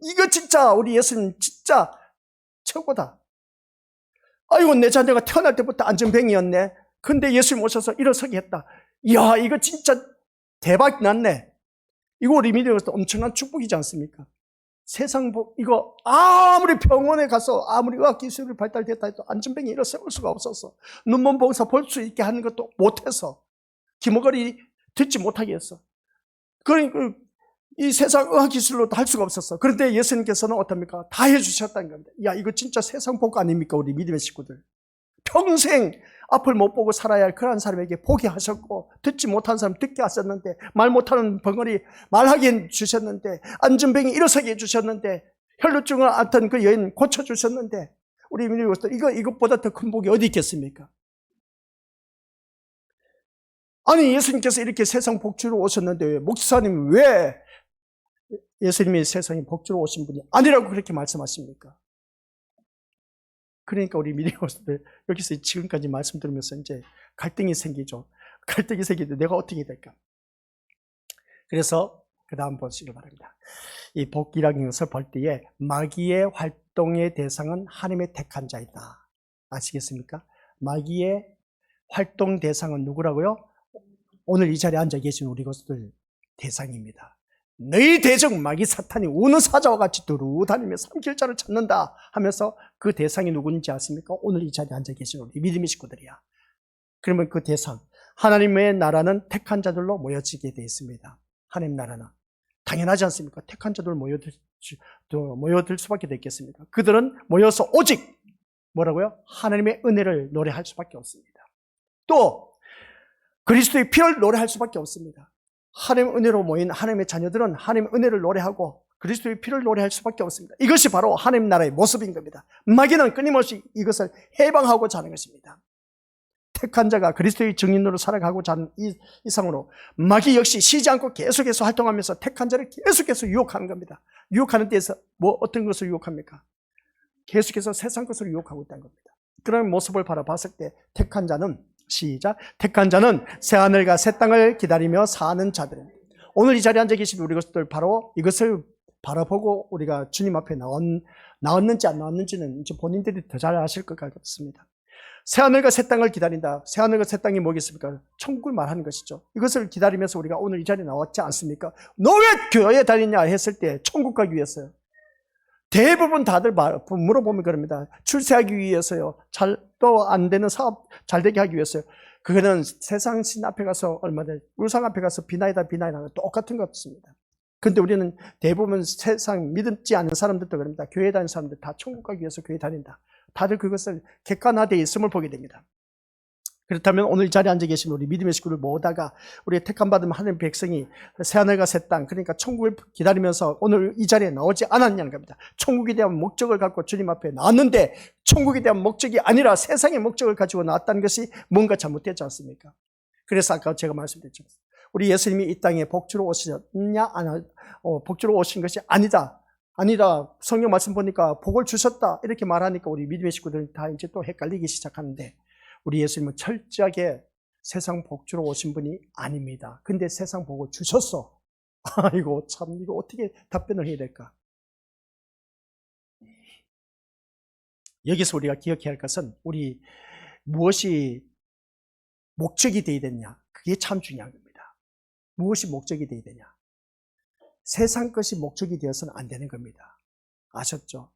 S1: 이거 진짜 우리 예수님 진짜 최고다. 아이고 내 자녀가 태어날 때부터 안전뱅이였네. 근데 예수님 오셔서 일어서게 했다. 이야 이거 진짜 대박 났네. 이거 우리 믿음에서 엄청난 축복이지 않습니까? 세상 이거 아무리 병원에 가서 아무리 의학기술이 발달됐다 해도 안전뱅이 일어설 수가 없었어. 눈먼 봉사 볼 수 있게 하는 것도 못해서 기머거리 듣지 못하게 했어. 그러니까 이 세상 의학기술로 할 수가 없었어. 그런데 예수님께서는 어떻습니까? 다 해주셨다는 겁니다. 야 이거 진짜 세상 복 아닙니까? 우리 믿음의 식구들 평생 앞을 못 보고 살아야 할 그런 사람에게 보게 하셨고 듣지 못한 사람 듣게 하셨는데 말 못하는 벙어리 말하게 해주셨는데 안전병이 일어서게 해주셨는데 혈루증을 앓던 그 여인 고쳐주셨는데 우리 믿음의 식구들 이것보다 더 큰 복이 어디 있겠습니까? 아니 예수님께서 이렇게 세상 복주러 오셨는데 목사님 왜 예수님이 세상에 복주러 오신 분이 아니라고 그렇게 말씀하십니까? 그러니까 우리 믿음의 것들 여기서 지금까지 말씀 들으면서 이제 갈등이 생기죠. 갈등이 생기는데 내가 어떻게 될까? 그래서 그 다음 보시기 바랍니다. 이 복이라는 것을 볼 때에 마귀의 활동의 대상은 하나님의 택한 자이다. 아시겠습니까? 마귀의 활동 대상은 누구라고요? 오늘 이 자리에 앉아 계신 우리 것들 대상입니다. 너희 대적 마귀 사탄이 우는 사자와 같이 두루다니며 삼킬 자를 찾는다 하면서 그 대상이 누군지 아십니까? 오늘 이 자리에 앉아 계신 우리 믿음의 식구들이야. 그러면 그 대상 하나님의 나라는 택한 자들로 모여지게 되어 있습니다. 하나님 나라는 당연하지 않습니까? 택한 자들 모여들 수밖에 되겠습니까? 그들은 모여서 오직 뭐라고요? 하나님의 은혜를 노래할 수밖에 없습니다. 또 그리스도의 피를 노래할 수밖에 없습니다. 하나님의 은혜로 모인 하나님의 자녀들은 하나님의 은혜를 노래하고 그리스도의 피를 노래할 수밖에 없습니다. 이것이 바로 하나님 나라의 모습인 겁니다. 마귀는 끊임없이 이것을 해방하고자 하는 것입니다. 택한 자가 그리스도의 증인으로 살아가고자 하는 이 이상으로 마귀 역시 쉬지 않고 계속해서 활동하면서 택한 자를 계속해서 유혹하는 겁니다. 유혹하는 데에서 어떤 것을 유혹합니까? 계속해서 세상 것을 유혹하고 있다는 겁니다. 그런 모습을 바라봤을 때 택한 자는 시작. 택한 자는 새하늘과 새 땅을 기다리며 사는 자들입니다. 오늘 이 자리에 앉아 계신 우리 것들 바로 이것을 바라보고 우리가 주님 앞에 나왔는지 안 나왔는지는 이제 본인들이 더 잘 아실 것 같습니다. 새하늘과 새 땅을 기다린다. 새하늘과 새 땅이 뭐겠습니까? 천국을 말하는 것이죠. 이것을 기다리면서 우리가 오늘 이 자리에 나왔지 않습니까? 너 왜 교회에 다니냐 했을 때 천국 가기 위해서요. 대부분 다들 물어보면 그럽니다. 출세하기 위해서요. 또 안 되는 사업 잘 되게 하기 위해서요. 그거는 세상 신 앞에 가서 얼마나 우상 앞에 가서 비나이다 비나이다 똑같은 것 같습니다. 근데 우리는 대부분 세상 믿지 않는 사람들도 그럽니다. 교회 다니는 사람들 다 천국 가기 위해서 교회 다닌다. 다들 그것을 객관화되어 있음을 보게 됩니다. 그렇다면 오늘 이 자리에 앉아 계신 우리 믿음의 식구를 모으다가 우리의 택함받은 하나님의 백성이 새하늘과 새 땅, 그러니까 천국을 기다리면서 오늘 이 자리에 나오지 않았냐는 겁니다. 천국에 대한 목적을 갖고 주님 앞에 나왔는데 천국에 대한 목적이 아니라 세상의 목적을 가지고 나왔다는 것이 뭔가 잘못되지 않습니까? 그래서 아까 제가 말씀드렸죠. 우리 예수님이 이 땅에 복주로 오셨냐? 복주로 오신 것이 아니다. 성경 말씀 보니까 복을 주셨다. 이렇게 말하니까 우리 믿음의 식구들은 다 이제 또 헷갈리기 시작하는데 우리 예수님은 철저하게 세상 복주로 오신 분이 아닙니다. 근데 세상 복을 주셨어. 아이고, 참, 이거 어떻게 답변을 해야 될까? 여기서 우리가 기억해야 할 것은 우리 무엇이 목적이 되어야 되느냐. 그게 참 중요한 겁니다. 무엇이 목적이 되어야 되냐. 세상 것이 목적이 되어서는 안 되는 겁니다. 아셨죠?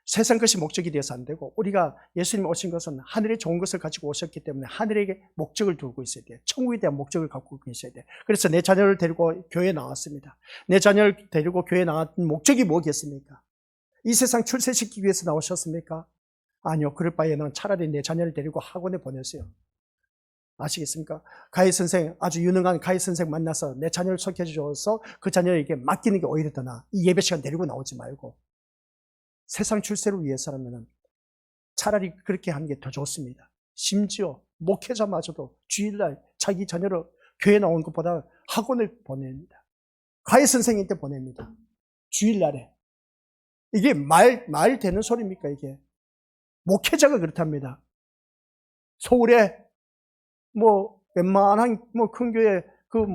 S1: 세상 것이 목적이 되어서 안 되고 우리가 예수님 오신 것은 하늘의 좋은 것을 가지고 오셨기 때문에 하늘에게 목적을 두고 있어야 돼요. 천국에 대한 목적을 갖고 계셔야 돼요. 그래서 내 자녀를 데리고 교회에 나왔습니다. 내 자녀를 데리고 교회에 나왔던 목적이 뭐겠습니까? 이 세상 출세시키기 위해서 나오셨습니까? 아니요. 그럴 바에는 차라리 내 자녀를 데리고 학원에 보내세요. 아시겠습니까? 가히 선생, 아주 유능한 가히 선생 만나서 내 자녀를 소개해 줘서 그 자녀에게 맡기는 게 오히려 더 나아. 이 예배 시간 데리고 나오지 말고. 세상 출세를 위해서라면 차라리 그렇게 하는 게 더 좋습니다. 심지어 목회자마저도 주일날 자기 자녀를 교회에 나온 것보다 학원을 보냅니다. 가해 선생님한테 보냅니다. 주일날에. 이게 말 되는 소리입니까, 이게? 목회자가 그렇답니다. 서울에 웬만한 큰 교회 그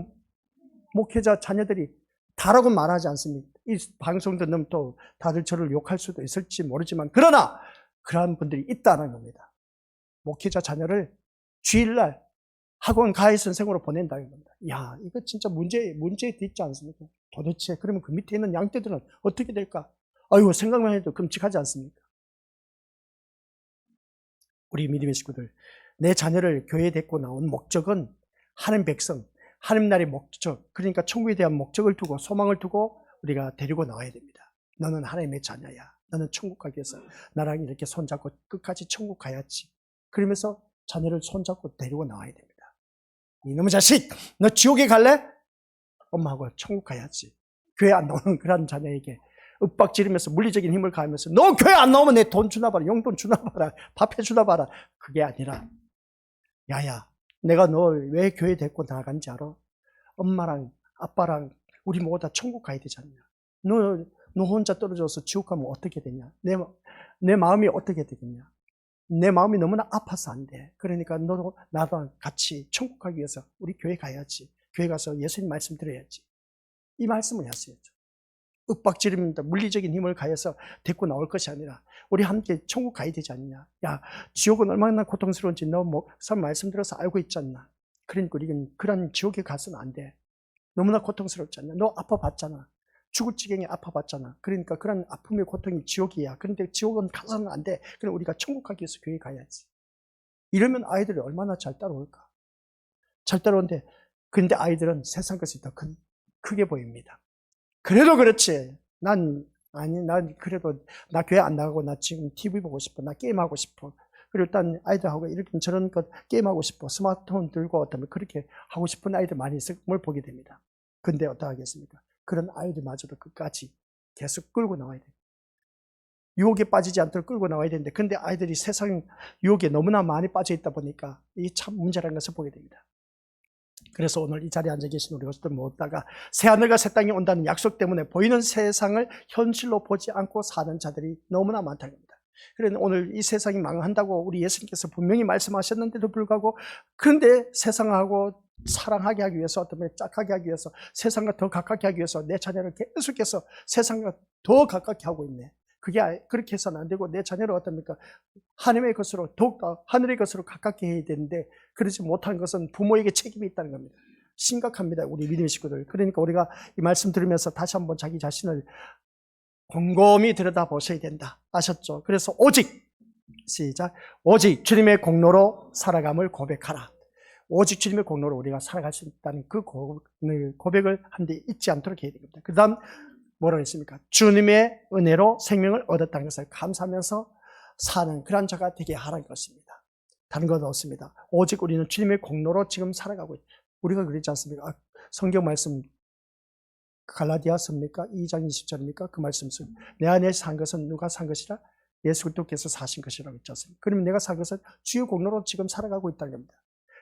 S1: 목회자 자녀들이 다라고 말하지 않습니다. 이 방송 듣는 또 다들 저를 욕할 수도 있을지 모르지만 그러나 그러한 분들이 있다는 겁니다. 목회자 자녀를 주일날 학원 가해 선생으로 보낸다는 겁니다. 야, 이거 진짜 문제에 있지 않습니까? 도대체 그러면 그 밑에 있는 양떼들은 어떻게 될까? 아이고, 생각만 해도 끔찍하지 않습니까? 우리 믿음의 식구들, 내 자녀를 교회에 데리고 나온 목적은 하나님 백성, 하나님 나라의 목적, 그러니까 천국에 대한 목적을 두고 소망을 두고 우리가 데리고 나와야 됩니다. 너는 하나님의 자녀야. 너는 천국 가기 위해서 나랑 이렇게 손잡고 끝까지 천국 가야지. 그러면서 자녀를 손잡고 데리고 나와야 됩니다. 이놈의 자식, 너 지옥에 갈래? 엄마하고 천국 가야지. 교회 안 나오는 그런 자녀에게 윽박지르면서 물리적인 힘을 가하면서 너 교회 안 나오면 내 돈 주나 봐라, 용돈 주나 봐라, 밥 해주나 봐라. 그게 아니라 야야, 내가 널 왜 교회 데리고 나간지 알아? 엄마랑 아빠랑 우리 모두 다 천국 가야 되지 않냐? 너 혼자 떨어져서 지옥 가면 어떻게 되냐? 내 마음이 어떻게 되겠냐? 내 마음이 너무나 아파서 안 돼. 그러니까 너도 나도 같이 천국 가기 위해서 우리 교회 가야지. 교회 가서 예수님 말씀 들어야지. 이 말씀을 하셔야죠. 윽박지르면서 물리적인 힘을 가해서 데리고 나올 것이 아니라 우리 함께 천국 가야 되지 않냐? 야, 지옥은 얼마나 고통스러운지 너 목사 말씀 들어서 알고 있지 않나? 그러니까 우리는 그런 지옥에 가서는 안 돼. 너무나 고통스럽지 않냐? 너 아파봤잖아. 죽을 지경에 아파봤잖아. 그러니까 그런 아픔의 고통이 지옥이야. 그런데 지옥은 가서는 안 돼. 그럼 우리가 천국 가기 위해서 교회 가야지. 이러면 아이들이 얼마나 잘 따라올까? 잘 따라오는데, 근데 아이들은 세상 것이 더 크게 보입니다. 그래도 그렇지. 난 그래도 나 교회 안 나가고 나 지금 TV 보고 싶어. 나 게임하고 싶어. 그리고 일단 아이들하고 이렇게 저런 것 게임하고 싶어. 스마트폰 들고 어쩌면 그렇게 하고 싶은 아이들 많이 있을 걸 보게 됩니다. 근데 어떡하겠습니까? 그런 아이들마저도 끝까지 계속 끌고 나와야 돼요. 유혹에 빠지지 않도록 끌고 나와야 되는데, 근데 아이들이 세상 유혹에 너무나 많이 빠져 있다 보니까 이게 참 문제라는 것을 보게 됩니다. 그래서 오늘 이 자리에 앉아 계신 우리 것들 모았다가 새하늘과 새 땅이 온다는 약속 때문에 보이는 세상을 현실로 보지 않고 사는 자들이 너무나 많다는 겁니다. 그래서 오늘 이 세상이 망한다고 우리 예수님께서 분명히 말씀하셨는데도 불구하고, 그런데 세상하고 사랑하게 하기 위해서, 어떤 분이 짝하게 하기 위해서, 세상과 더 가깝게 하기 위해서 내 자녀를 계속해서 세상과 더 가깝게 하고 있네. 그렇게 해서는 안 되고 내 자녀를 어떻습니까? 하나님의 것으로 더욱더 하늘의 것으로 가깝게 해야 되는데 그러지 못한 것은 부모에게 책임이 있다는 겁니다. 심각합니다. 우리 믿음의 식구들. 그러니까 우리가 이 말씀 들으면서 다시 한번 자기 자신을 곰곰이 들여다보셔야 된다. 아셨죠? 그래서 시작. 오직 주님의 공로로 살아감을 고백하라. 오직 주님의 공로로 우리가 살아갈 수 있다는 그 고백을 한데 잊지 않도록 해야 됩니다. 그 다음 뭐라고 했습니까? 주님의 은혜로 생명을 얻었다는 것을 감사하면서 사는 그런 자가 되게 하라는 것입니다. 다른 것 없습니다. 오직 우리는 주님의 공로로 지금 살아가고 있다. 우리가 그랬지 않습니까? 성경 말씀 갈라디아서입니까? 2장 20절입니까? 그 말씀 내 안에 산 것은 누가 산 것이라? 예수 그리스도께서 사신 것이라고 했지 않습니까? 그러면 내가 산 것은 주의 공로로 지금 살아가고 있다는 겁니다.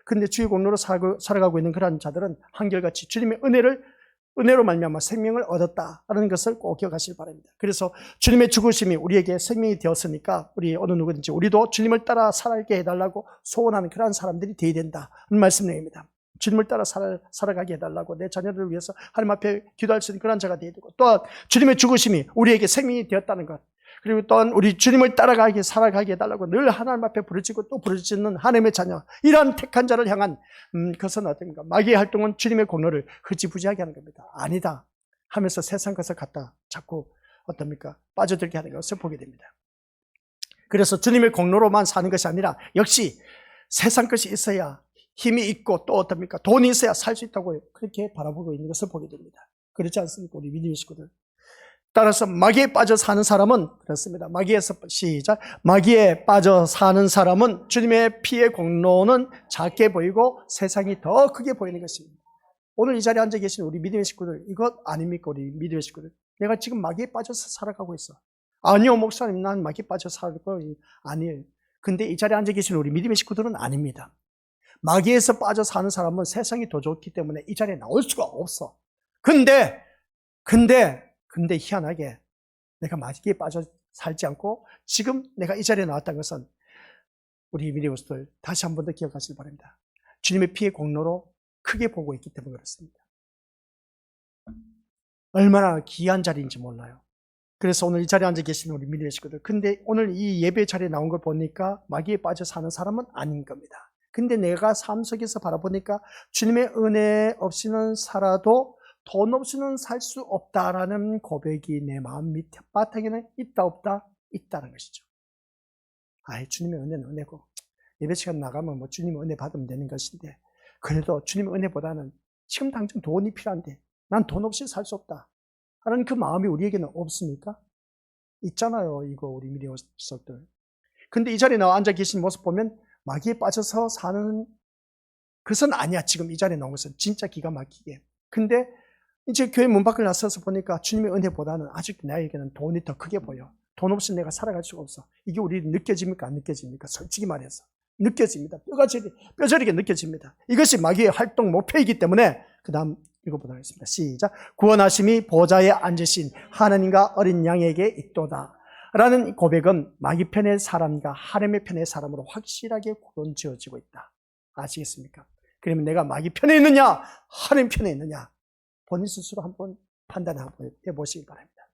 S1: 그런데 주의 공로로 살아가고 있는 그런 자들은 한결같이 주님의 은혜로 말미암아 생명을 얻었다라는 것을 꼭 기억하시길 바랍니다. 그래서 주님의 죽으심이 우리에게 생명이 되었으니까 우리 어느 누구든지 우리도 주님을 따라 살게 해달라고 소원하는 그런 사람들이 되어야 된다는 말씀 내용입니다. 주님을 따라 살아가게 해달라고 내 자녀들을 위해서 하나님 앞에 기도할 수 있는 그런 자가 되어야 되고, 또한 주님의 죽으심이 우리에게 생명이 되었다는 것, 그리고 또한 우리 주님을 살아가게 해달라고 늘 하나님 앞에 부르짖고 또 부르짖는 하나님의 자녀, 이러한 택한 자를 향한 그것은 어떤가? 마귀의 활동은 주님의 공로를 흐지부지하게 하는 겁니다. 아니다 하면서 세상 것을 갖다 자꾸 어떻습니까? 빠져들게 하는 것을 보게 됩니다. 그래서 주님의 공로로만 사는 것이 아니라 역시 세상 것이 있어야 힘이 있고 또 어떻습니까? 돈이 있어야 살 수 있다고 그렇게 바라보고 있는 것을 보게 됩니다. 그렇지 않습니까? 우리 믿음의 식구들. 따라서 마귀에 빠져 사는 사람은 그렇습니다. 마귀에 빠져 사는 사람은 주님의 피의 공로는 작게 보이고 세상이 더 크게 보이는 것입니다. 오늘 이 자리에 앉아 계신 우리 믿음의 식구들, 이것 아닙니까? 우리 믿음의 식구들. 내가 지금 마귀에 빠져서 살아가고 있어. 아니요, 목사님, 난 마귀에 빠져 살고 아니에요. 근데 이 자리에 앉아 계신 우리 믿음의 식구들은 아닙니다. 마귀에서 빠져 사는 사람은 세상이 더 좋기 때문에 이 자리에 나올 수가 없어. 근데 희한하게 내가 마귀에 빠져 살지 않고 지금 내가 이 자리에 나왔다는 것은 우리 믿음들 다시 한 번 더 기억하시기 바랍니다. 주님의 피의 공로로 크게 보고 있기 때문에 그렇습니다. 얼마나 귀한 자리인지 몰라요. 그래서 오늘 이 자리에 앉아 계시는 우리 믿음의 식구들, 근데 오늘 이 예배 자리에 나온 걸 보니까 마귀에 빠져 사는 사람은 아닌 겁니다. 근데 내가 삶 속에서 바라보니까 주님의 은혜 없이는 살아도 돈 없이는 살 수 없다라는 고백이 내 마음 밑바탕에는 있다 없다? 있다는 것이죠. 주님의 은혜는 은혜고 예배 시간 나가면 뭐 주님의 은혜 받으면 되는 것인데, 그래도 주님의 은혜보다는 지금 당장 돈이 필요한데 난 돈 없이 살 수 없다 하는 그 마음이 우리에게는 없습니까? 있잖아요. 이거 우리 믿음의 속들. 근데 이 자리에 나와 앉아 계신 모습 보면 마귀에 빠져서 사는 것은 아니야. 지금 이 자리에 나온 것은 진짜 기가 막히게. 근데 이제 교회 문 밖을 나서서 보니까 주님의 은혜보다는 아직 나에게는 돈이 더 크게 보여. 돈 없이 내가 살아갈 수가 없어. 이게 우리 느껴집니까? 안 느껴집니까? 솔직히 말해서 느껴집니다. 뼈저리게 느껴집니다. 이것이 마귀의 활동 목표이기 때문에 그 다음 읽어보도록 하겠습니다. 시작. 구원하심이 보좌에 앉으신 하나님과 어린 양에게 있도다 라는 고백은 마귀 편의 사람과 하나님의 편의 사람으로 확실하게 구분지어지고 있다. 아시겠습니까? 그러면 내가 마귀 편에 있느냐 하나님 편에 있느냐 본인 스스로 한번 판단해 보시기 바랍니다.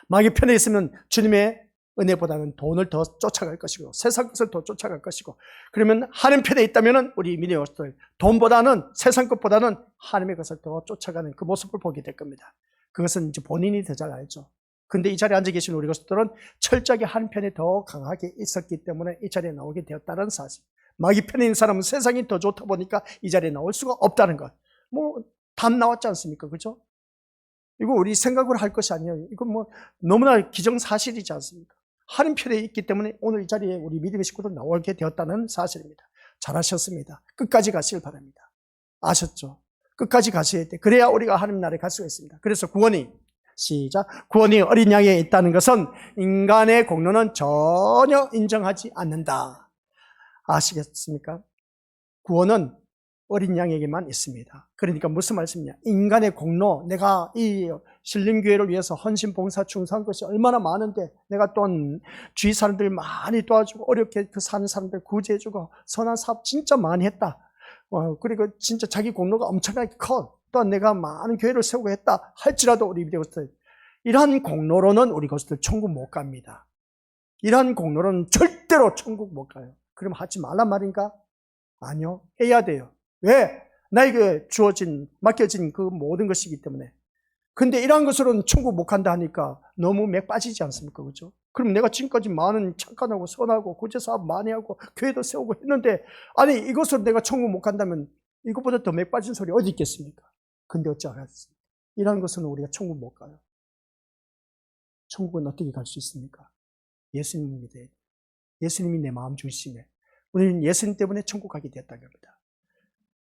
S1: 마귀 편에 있으면 주님의 은혜보다는 돈을 더 쫓아갈 것이고 세상 것을 더 쫓아갈 것이고, 그러면 하나님 편에 있다면 우리 믿음의 것들 돈보다는 세상 것보다는 하나님의 것을 더 쫓아가는 그 모습을 보게 될 겁니다. 그것은 이제 본인이 더 잘 알죠. 근데 이 자리에 앉아 계신 우리 것들은 철저하게 하나님 편에 더 강하게 있었기 때문에 이 자리에 나오게 되었다는 사실. 마귀 편에 있는 사람은 세상이 더 좋다 보니까 이 자리에 나올 수가 없다는 것. 답 나왔지 않습니까? 그죠? 이거 우리 생각으로 할 것이 아니에요. 이건 너무나 기정사실이지 않습니까? 하나님 편에 있기 때문에 오늘 이 자리에 우리 믿음의 식구들 나오게 되었다는 사실입니다. 잘하셨습니다. 끝까지 가시길 바랍니다. 아셨죠? 끝까지 가셔야 돼. 그래야 우리가 하나님 나라에 갈 수가 있습니다. 그래서 구원이 어린 양에 있다는 것은 인간의 공로는 전혀 인정하지 않는다. 아시겠습니까? 구원은 어린 양에게만 있습니다. 그러니까 무슨 말씀이냐? 인간의 공로, 내가 이 신림교회를 위해서 헌신, 봉사, 충성한 것이 얼마나 많은데 내가 또 주위 사람들 많이 도와주고 어렵게 사는 사람들 구제해주고 선한 사업 진짜 많이 했다. 그리고 진짜 자기 공로가 엄청나게 커. 또 내가 많은 교회를 세우고 했다 할지라도 우리 믿음들 이러한 공로로는 우리 것들 천국 못 갑니다. 이러한 공로로는 절대로 천국 못 가요. 그럼 하지 말란 말인가? 아니요. 해야 돼요. 왜? 나에게 맡겨진 그 모든 것이기 때문에. 근데 이러한 것으로는 천국 못 간다 하니까 너무 맥 빠지지 않습니까? 그죠? 그럼 내가 지금까지 많은 착한하고 선하고 구제사업 많이 하고 교회도 세우고 했는데, 아니, 이것으로 내가 천국 못 간다면 이것보다 더 맥 빠진 소리 어디 있겠습니까? 근데 어찌하겠습니까? 이러한 것은 우리가 천국 못 가요. 천국은 어떻게 갈 수 있습니까? 예수님을 믿어야 돼요. 예수님이 내 마음 중심에. 우리는 예수님 때문에 천국 가게 되었다는 겁니다.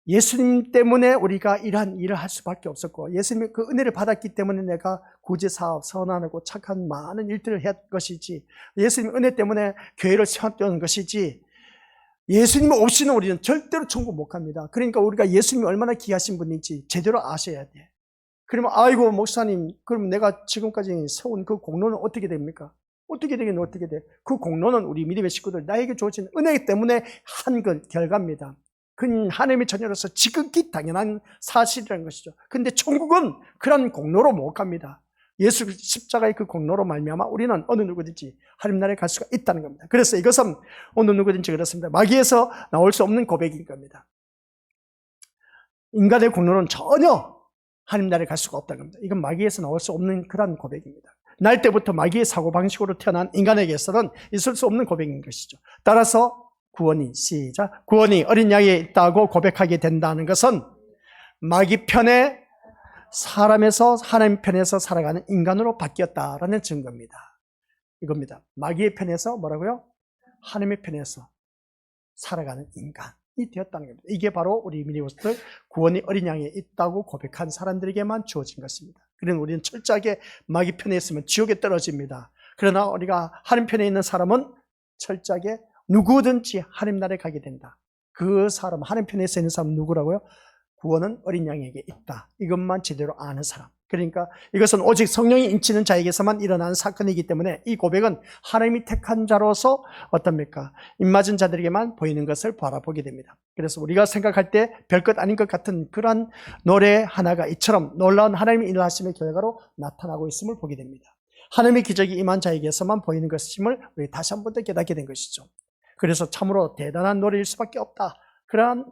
S1: 예수님 때문에 우리가 이러한 일을 할 수밖에 없었고, 예수님의 그 은혜를 받았기 때문에 내가 구제사업, 선하고 착한 많은 일들을 한 것이지, 예수님의 은혜 때문에 교회를 세웠던 것이지, 예수님 없이는 우리는 절대로 천국 못 갑니다. 그러니까 우리가 예수님이 얼마나 귀하신 분인지 제대로 아셔야 돼. 그러면 아이고 목사님, 그럼 내가 지금까지 세운 그 공로는 어떻게 됩니까? 어떻게 되긴 어떻게 돼? 그 공로는 우리 믿음의 식구들 나에게 주어진 은혜 때문에 한 그 결과입니다. 그는 하나님의 자녀로서 지극히 당연한 사실이라는 것이죠. 근데 천국은 그런 공로로 못 갑니다. 예수 십자가의 그 공로로 말미암아 우리는 어느 누구든지 하나님 나라에 갈 수가 있다는 겁니다. 그래서 이것은 어느 누구든지 그렇습니다. 마귀에서 나올 수 없는 고백인 겁니다. 인간의 공로는 전혀 하나님 나라에 갈 수가 없다는 겁니다. 이건 마귀에서 나올 수 없는 그런 고백입니다. 날 때부터 마귀의 사고방식으로 태어난 인간에게서는 있을 수 없는 고백인 것이죠. 따라서 구원이 어린 양에 있다고 고백하게 된다는 것은 마귀 편에 사람에서 하나님 편에서 살아가는 인간으로 바뀌었다라는 증거입니다. 이겁니다. 마귀의 편에서 뭐라고요? 하나님의 편에서 살아가는 인간이 되었다는 겁니다. 이게 바로 우리 믿음으로서 구원이 어린 양에 있다고 고백한 사람들에게만 주어진 것입니다. 그러나 우리는 철저하게 마귀 편에 있으면 지옥에 떨어집니다. 그러나 우리가 하나님 편에 있는 사람은 철저하게 누구든지 하나님 나라에 가게 된다. 그 사람, 하나님 편에 있는 사람은 누구라고요? 구원은 어린 양에게 있다. 이것만 제대로 아는 사람. 그러니까 이것은 오직 성령이 인치는 자에게서만 일어나는 사건이기 때문에 이 고백은 하나님이 택한 자로서 어떻습니까? 입맞은 자들에게만 보이는 것을 바라보게 됩니다. 그래서 우리가 생각할 때 별것 아닌 것 같은 그러한 노래 하나가 이처럼 놀라운 하나님의 일하심의 결과로 나타나고 있음을 보게 됩니다. 하나님의 기적이 임한 자에게서만 보이는 것임을 우리 다시 한 번 더 깨닫게 된 것이죠. 그래서 참으로 대단한 노래일 수밖에 없다. 그러한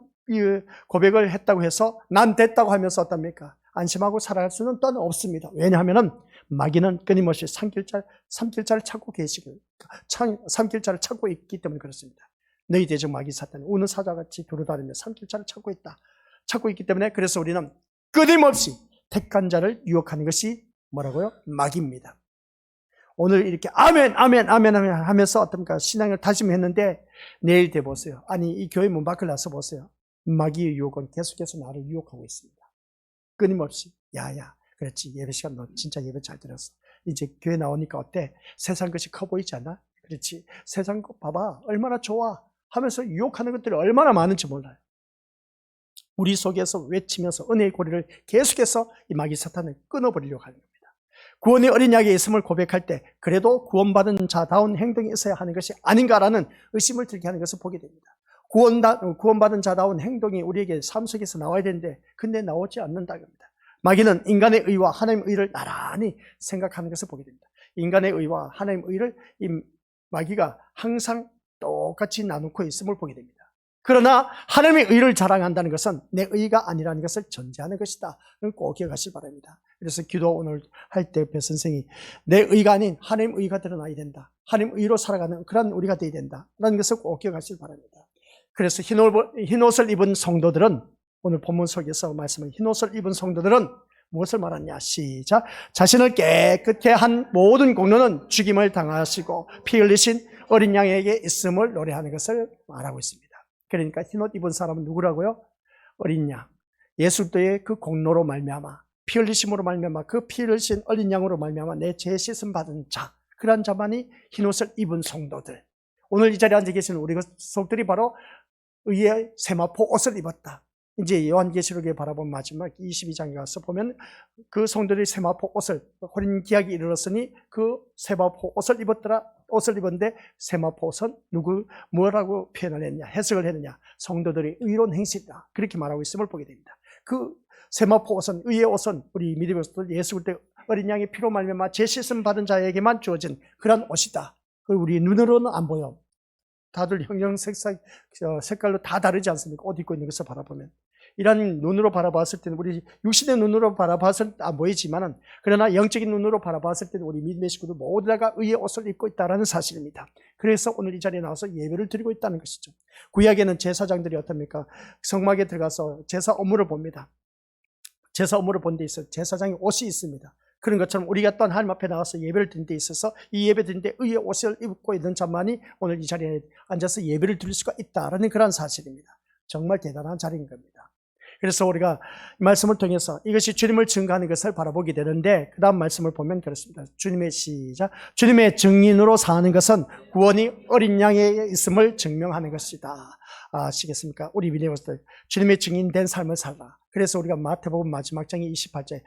S1: 고백을 했다고 해서 난 됐다고 하면서 어떻습니까? 안심하고 살아갈 수는 또한 없습니다. 왜냐하면 마귀는 끊임없이 삼킬자를 찾고 계시고, 삼킬자를 찾고 있기 때문에 그렇습니다. 너희 대적 마귀 사탄은 우는 사자같이 두루다니며 삼킬자를 찾고 있다. 찾고 있기 때문에 그래서 우리는 끊임없이 택한 자를 유혹하는 것이 뭐라고요? 마귀입니다. 오늘 이렇게 아멘 하면서 어떻습니까? 신앙을 다짐했는데 내일 돼 보세요. 아니 이 교회 문 밖을 나서 보세요. 마귀의 유혹은 계속해서 나를 유혹하고 있습니다. 끊임없이 야야 그렇지 예배 시간 너 진짜 예배 잘 들었어. 이제 교회 나오니까 어때? 세상 것이 커 보이지 않아? 그렇지 세상 것 봐봐 얼마나 좋아 하면서 유혹하는 것들이 얼마나 많은지 몰라요. 우리 속에서 외치면서 은혜의 고리를 계속해서 이 마귀 사탄을 끊어버리려고 하는 겁니다. 구원의 어린 양에 있음을 고백할 때 그래도 구원받은 자다운 행동이 있어야 하는 것이 아닌가라는 의심을 들게 하는 것을 보게 됩니다. 구원받은 자다운 행동이 우리에게 삶 속에서 나와야 되는데 근데 나오지 않는다는 겁니다. 마귀는 인간의 의와 하나님의 의를 나란히 생각하는 것을 보게 됩니다. 인간의 의와 하나님의 의를 이 마귀가 항상 똑같이 나누고 있음을 보게 됩니다. 그러나 하나님의 의를 자랑한다는 것은 내 의가 아니라는 것을 전제하는 것이다. 꼭 기억하시기 바랍니다. 그래서 기도 오늘 할 때 배 선생이 내 의가 아닌 하나님의 의가 드러나야 된다. 하나님의 의로 살아가는 그런 우리가 되어야 된다. 라는 것을 꼭 기억하시기 바랍니다. 그래서 흰 옷을 입은 성도들은 오늘 본문 속에서 말씀한 흰 옷을 입은 성도들은 무엇을 말하냐? 시작. 자신을 깨끗게 한 모든 공로는 죽임을 당하시고 피 흘리신 어린 양에게 있음을 노래하는 것을 말하고 있습니다. 그러니까 흰 옷 입은 사람은 누구라고요? 어린 양. 예수도의 그 공로로 말미암아 피 흘리심으로 말미암아 그 피 흘리신 어린 양으로 말미암아 내 죄 씻음 받은 자. 그러한 자만이 흰 옷을 입은 성도들. 오늘 이 자리에 앉아 계시는 우리 속들이 바로 의의 세마포 옷을 입었다. 이제 요한계시록에 바라본 마지막 22장에 가서 보면 그 성도들이 세마포 옷을 호린 기약이 이르렀으니 그 세마포 옷을 입었더라. 옷을 입었는데 세마포 옷은 뭐라고 표현을 했냐? 해석을 했느냐? 성도들이 의로운 행실이다. 그렇게 말하고 있음을 보게 됩니다. 그 세마포 옷은 의의 옷은 우리 믿음의 옷들 예수 그때 어린 양의 피로 말미암아 죄 씻음 받은 자에게만 주어진 그런 옷이다. 우리 눈으로는 안 보여. 다들 색깔로 다 다르지 않습니까? 옷 입고 있는 것을 바라보면. 이런 눈으로 바라봤을 때는 우리 육신의 눈으로 바라봤을 때 안 보이지만은, 그러나 영적인 눈으로 바라봤을 때는 우리 믿음의 식구들 모두 다가 의의 옷을 입고 있다는 사실입니다. 그래서 오늘 이 자리에 나와서 예배를 드리고 있다는 것이죠. 구약에는 제사장들이 어떻습니까? 성막에 들어가서 제사 업무를 봅니다. 제사 업무를 본 데 있어서 제사장의 옷이 있습니다. 그런 것처럼 우리가 또한 하나님 앞에 나가서 예배를 드린 데 있어서 이 예배 드린 데 의의 옷을 입고 있는 자만이 오늘 이 자리에 앉아서 예배를 드릴 수가 있다라는 그런 사실입니다. 정말 대단한 자리인 겁니다. 그래서 우리가 말씀을 통해서 이것이 주님을 증거하는 것을 바라보게 되는데, 그 다음 말씀을 보면 그렇습니다. 주님의 증인으로 사는 것은 구원이 어린 양에 있음을 증명하는 것이다. 아시겠습니까? 우리 믿음으로서 주님의 증인된 삶을 살라. 그래서 우리가 마태복음 마지막 장의 28절에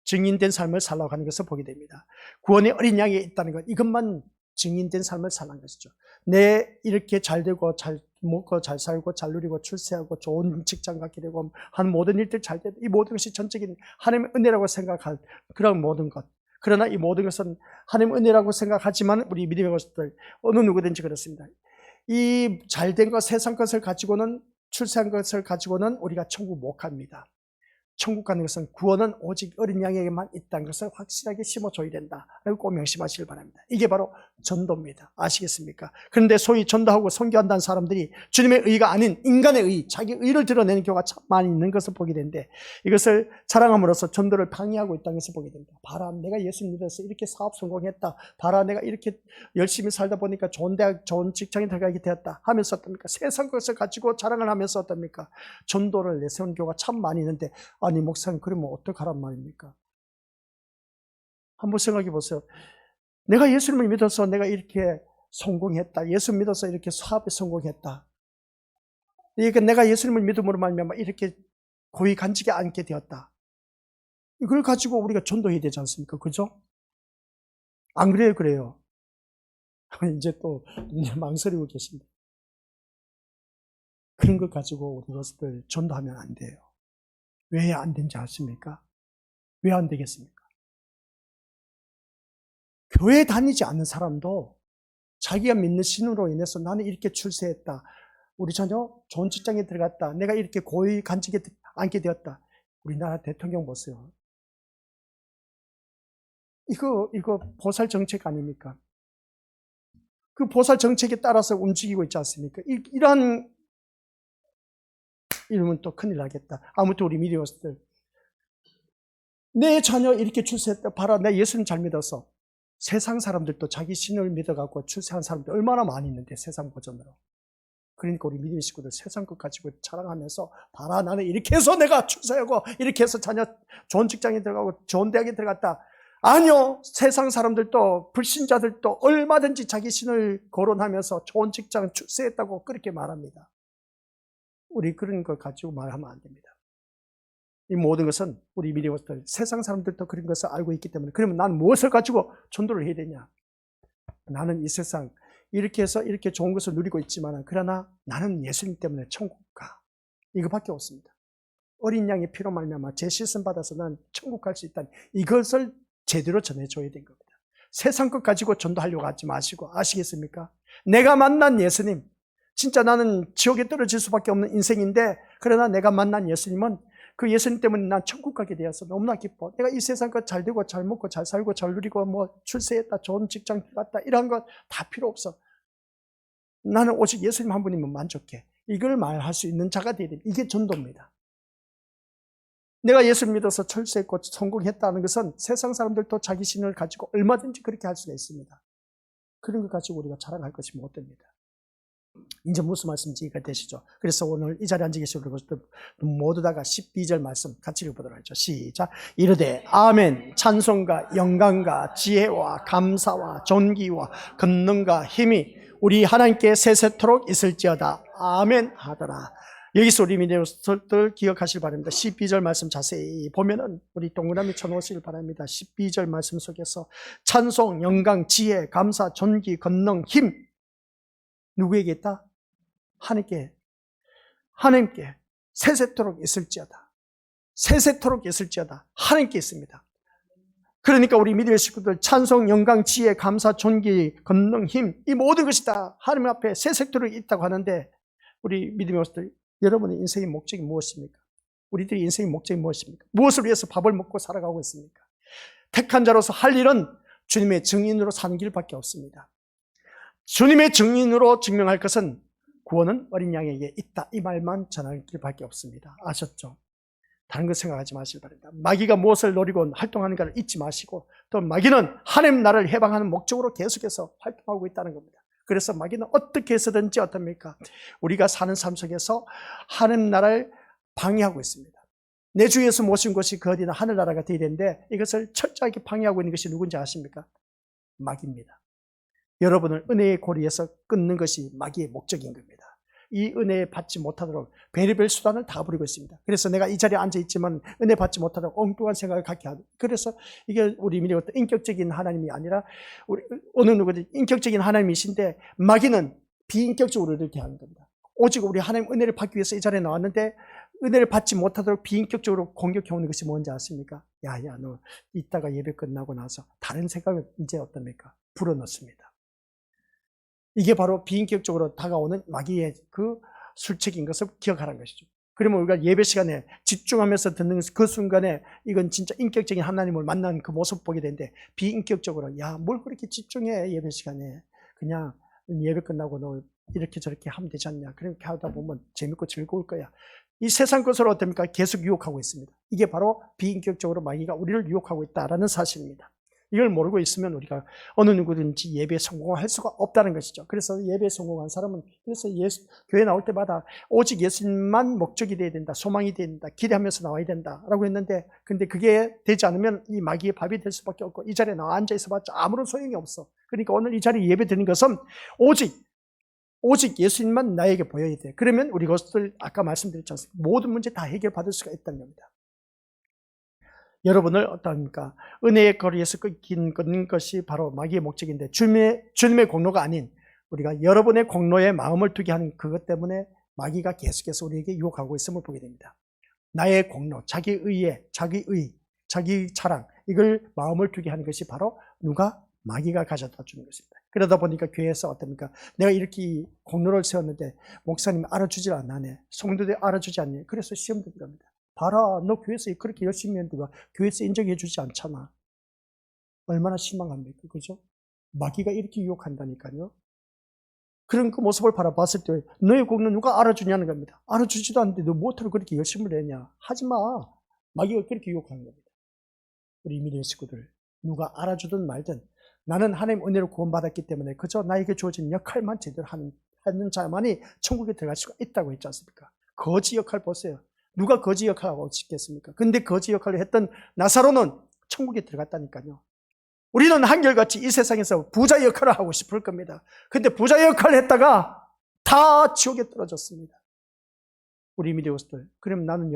S1: 증인된 삶을 살라고 하는 것을 보게 됩니다. 구원이 어린 양에 있다는 것, 이것만 증인된 삶을 살라는 것이죠. 내 이렇게 잘 되고 잘 먹고 잘 살고 잘 누리고 출세하고 좋은 직장 갖게 되고 하는 모든 일들 잘 되고, 이 모든 것이 전적인 하나님의 은혜라고 생각할 그런 모든 것. 그러나 이 모든 것은 하나님의 은혜라고 생각하지만 우리 믿음의 것들 어느 누구든지 그렇습니다. 이 잘된 것, 세상 것을 가지고는, 출세한 것을 가지고는 우리가 천국 못 갑니다. 천국 가는 것은, 구원은 오직 어린 양에게만 있다는 것을 확실하게 심어줘야 된다. 꼭 명심하시길 바랍니다. 이게 바로 전도입니다. 아시겠습니까? 그런데 소위 전도하고 선교한다는 사람들이 주님의 의가 아닌 인간의 의, 자기 의를 드러내는 경우가 참 많이 있는 것을 보게 되는데, 이것을 자랑함으로써 전도를 방해하고 있다는 것을 보게 됩니다. 봐라, 내가 예수 믿어서 이렇게 사업 성공했다. 봐라, 내가 이렇게 열심히 살다 보니까 좋은 대학, 좋은 직장에 들어가게 되었다 하면서 어떻습니까? 세상 것을 가지고 자랑을 하면서 어떻습니까? 전도를 내세우는 경우가 참 많이 있는데, 아니 목사님, 그러면 어떡하란 말입니까? 한번 생각해 보세요. 내가 예수님을 믿어서 내가 이렇게 성공했다. 예수 믿어서 이렇게 사업에 성공했다. 그러니까 내가 예수님을 믿음으로 말미암아 이렇게 고위 간직에 앉게 되었다. 이걸 가지고 우리가 전도해야 되지 않습니까? 그죠? 안 그래요? 그래요. 이제 또 망설이고 계십니다. 그런 것 가지고 우리 것들 전도하면 안 돼요. 왜 안 된지 아십니까? 왜 안 되겠습니까? 교회 다니지 않는 사람도 자기가 믿는 신으로 인해서 나는 이렇게 출세했다. 우리 자녀 좋은 직장에 들어갔다. 내가 이렇게 고위 간직에 앉게 되었다. 우리나라 대통령 보세요. 이거 보살 정책 아닙니까? 그 보살 정책에 따라서 움직이고 있지 않습니까? 이러면 또 큰일 나겠다. 아무튼 우리 미디어스들, 내 자녀 이렇게 출세했다. 봐라, 내 예수님 잘 믿어서. 세상 사람들도 자기 신을 믿어갖고 출세한 사람들 얼마나 많이 있는데, 세상 버전으로. 그러니까 우리 믿음의 식구들 세상 것 가지고 자랑하면서, 봐라, 나는 이렇게 해서 내가 출세하고 이렇게 해서 자녀 좋은 직장에 들어가고 좋은 대학에 들어갔다. 아니요, 세상 사람들도 불신자들도 얼마든지 자기 신을 거론하면서 좋은 직장 출세했다고 그렇게 말합니다. 우리 그런 걸 가지고 말하면 안 됩니다. 이 모든 것은 우리 믿음들, 세상 사람들도 그런 것을 알고 있기 때문에, 그러면 나는 무엇을 가지고 전도를 해야 되냐? 나는 이 세상 이렇게 해서 이렇게 좋은 것을 누리고 있지만, 그러나 나는 예수님 때문에 천국 가. 이거밖에 없습니다. 어린 양의 피로 말미암아 죄 씻음 받아서 난 천국 갈 수 있다는 이것을 제대로 전해줘야 된 겁니다. 세상 것 가지고 전도하려고 하지 마시고, 아시겠습니까? 내가 만난 예수님, 진짜 나는 지옥에 떨어질 수밖에 없는 인생인데, 그러나 내가 만난 예수님은, 그 예수님 때문에 난 천국 가게 되어서 너무나 기뻐. 내가 이 세상 것 잘 되고 잘 먹고 잘 살고 잘 누리고 뭐 출세했다, 좋은 직장 갔다, 이런 것 다 필요 없어. 나는 오직 예수님 한 분이면 만족해. 이걸 말할 수 있는 자가 되야 됩니다. 이게 전도입니다. 내가 예수 믿어서 출세했고 성공했다는 것은 세상 사람들도 자기 신을 가지고 얼마든지 그렇게 할 수가 있습니다. 그런 것 가지고 우리가 자랑할 것이 못 됩니다. 이제 무슨 말씀인지 이해가 되시죠? 그래서 오늘 이 자리에 앉아 계신 우리 모두 다가 12절 말씀 같이 읽어보도록 하죠. 시작. 이르되 아멘. 찬송과 영광과 지혜와 감사와 존귀와 권능과 힘이 우리 하나님께 세세토록 있을지어다. 아멘 하더라. 여기서 우리 믿음들 기억하시길 바랍니다. 12절 말씀 자세히 보면은 우리 동그라미 쳐놓으시길 바랍니다. 12절 말씀 속에서 찬송, 영광, 지혜, 감사, 존귀, 권능, 힘, 누구에게 있다? 하나님께 세세토록 있을지어다. 세세토록 있을지어다. 하나님께 있습니다. 그러니까 우리 믿음의 식구들 찬송, 영광, 지혜, 감사, 존귀, 권능, 힘, 이 모든 것이 다 하나님 앞에 새 색도로 있다고 하는데 우리 믿음의 식구들, 여러분의 인생의 목적이 무엇입니까? 우리들의 인생의 목적이 무엇입니까? 무엇을 위해서 밥을 먹고 살아가고 있습니까? 택한 자로서 할 일은 주님의 증인으로 사는 길밖에 없습니다. 주님의 증인으로 증명할 것은 구원은 어린 양에게 있다, 이 말만 전할 길밖에 없습니다. 아셨죠? 다른 거 생각하지 마시기 바랍니다. 마귀가 무엇을 노리고 활동하는가를 잊지 마시고, 또 마귀는 하나님 나라를 해방하는 목적으로 계속해서 활동하고 있다는 겁니다. 그래서 마귀는 어떻게 해서든지 어떻습니까? 우리가 사는 삶 속에서 하나님 나라를 방해하고 있습니다. 내 주 예수 모신 곳이 그 어디나 하늘나라가 되어야 되는데 이것을 철저하게 방해하고 있는 것이 누군지 아십니까? 마귀입니다. 여러분을 은혜의 고리에서 끊는 것이 마귀의 목적인 겁니다. 이 은혜 받지 못하도록 별의별 수단을 다 부리고 있습니다. 그래서 내가 이 자리에 앉아있지만 은혜 받지 못하도록 엉뚱한 생각을 갖게 하고, 그래서 이게 우리 믿음의 어떤 인격적인 하나님이 아니라 우리 어느 누구든 인격적인 하나님이신데 마귀는 비인격적으로 이렇게 하는 겁니다. 오직 우리 하나님 은혜를 받기 위해서 이 자리에 나왔는데 은혜를 받지 못하도록 비인격적으로 공격해오는 것이 뭔지 아십니까? 야야, 너 이따가 예배 끝나고 나서 다른 생각을 이제 어떻습니까? 불어넣습니다. 이게 바로 비인격적으로 다가오는 마귀의 그 술책인 것을 기억하라는 것이죠. 그러면 우리가 예배 시간에 집중하면서 듣는 그 순간에 이건 진짜 인격적인 하나님을 만난 그 모습 보게 되는데, 비인격적으로 야, 뭘 그렇게 집중해, 예배 시간에 그냥 예배 끝나고 너 이렇게 저렇게 하면 되지 않냐, 그렇게 하다 보면 재밌고 즐거울 거야. 이 세상 것으로 어떻습니까? 계속 유혹하고 있습니다. 이게 바로 비인격적으로 마귀가 우리를 유혹하고 있다는 사실입니다. 이걸 모르고 있으면 우리가 어느 누구든지 예배에 성공할 수가 없다는 것이죠. 그래서 예배에 성공한 사람은, 그래서 교회 나올 때마다 오직 예수님만 목적이 되어야 된다, 소망이 되어야 된다, 기대하면서 나와야 된다라고 했는데, 근데 그게 되지 않으면 이 마귀의 밥이 될 수밖에 없고 이 자리에 나와 앉아 있어봤자 아무런 소용이 없어. 그러니까 오늘 이 자리에 예배 드리는 것은 오직 예수님만 나에게 보여야 돼. 그러면 우리 것들 아까 말씀드렸지 않습니까? 모든 문제 다 해결받을 수가 있다는 겁니다. 여러분을 어떠합니까? 은혜의 거리에서 끊는 것이 바로 마귀의 목적인데, 주님의 공로가 아닌 우리가 여러분의 공로에 마음을 두게 하는 그것 때문에 마귀가 계속해서 우리에게 유혹하고 있음을 보게 됩니다. 나의 공로, 자기 의에, 자기 자랑, 이걸 마음을 두게 하는 것이 바로 마귀가 가져다 주는 것입니다. 그러다 보니까 교회에서 어떻습니까? 내가 이렇게 공로를 세웠는데 목사님이 알아주질 않네, 성도들이 알아주지 않네, 그래서 시험 들어갑니다. 봐라, 너 교회에서 그렇게 열심히 했는데 교회에서 인정해 주지 않잖아. 얼마나 실망합니까? 그죠? 마귀가 이렇게 유혹한다니까요. 그런 그 모습을 바라봤을 때 너의 공로 누가 알아주냐는 겁니다. 알아주지도 않는데 너 뭐하러 그렇게 열심을 내냐? 하지 마. 마귀가 그렇게 유혹하는 겁니다. 우리 믿음의 식구들, 누가 알아주든 말든 나는 하나님 은혜로 구원받았기 때문에 그저 나에게 주어진 역할만 제대로 하는 자만이 천국에 들어갈 수가 있다고 했지 않습니까? 거지 역할 보세요. 누가 거지 역할하고 싶겠습니까? 근데 거지 역할을 했던 나사로는 천국에 들어갔다니까요. 우리는 한결같이 이 세상에서 부자 역할을 하고 싶을 겁니다. 근데 부자 역할을 했다가 다 지옥에 떨어졌습니다. 우리 믿음들, 그럼 나는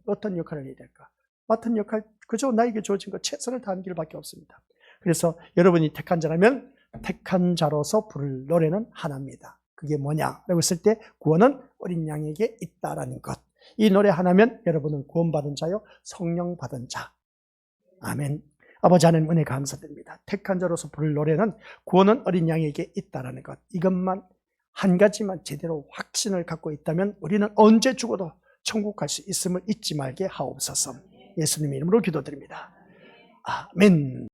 S1: 어떤 역할을 해야 될까? 맡은 역할, 그저 나에게 주어진 것 최선을 다하는 길밖에 없습니다. 그래서 여러분이 택한 자라면 택한 자로서 부를 노래는 하나입니다. 그게 뭐냐라고 했을 때 구원은 어린 양에게 있다라는 것. 이 노래 하나면 여러분은 구원받은 자요, 성령 받은 자. 아멘. 아버지 하나님 은혜 감사드립니다. 택한 자로서 부를 노래는 구원은 어린 양에게 있다라는 것. 이것만 한 가지만 제대로 확신을 갖고 있다면 우리는 언제 죽어도 천국 갈 수 있음을 잊지 말게 하옵소서. 예수님의 이름으로 기도드립니다. 아멘.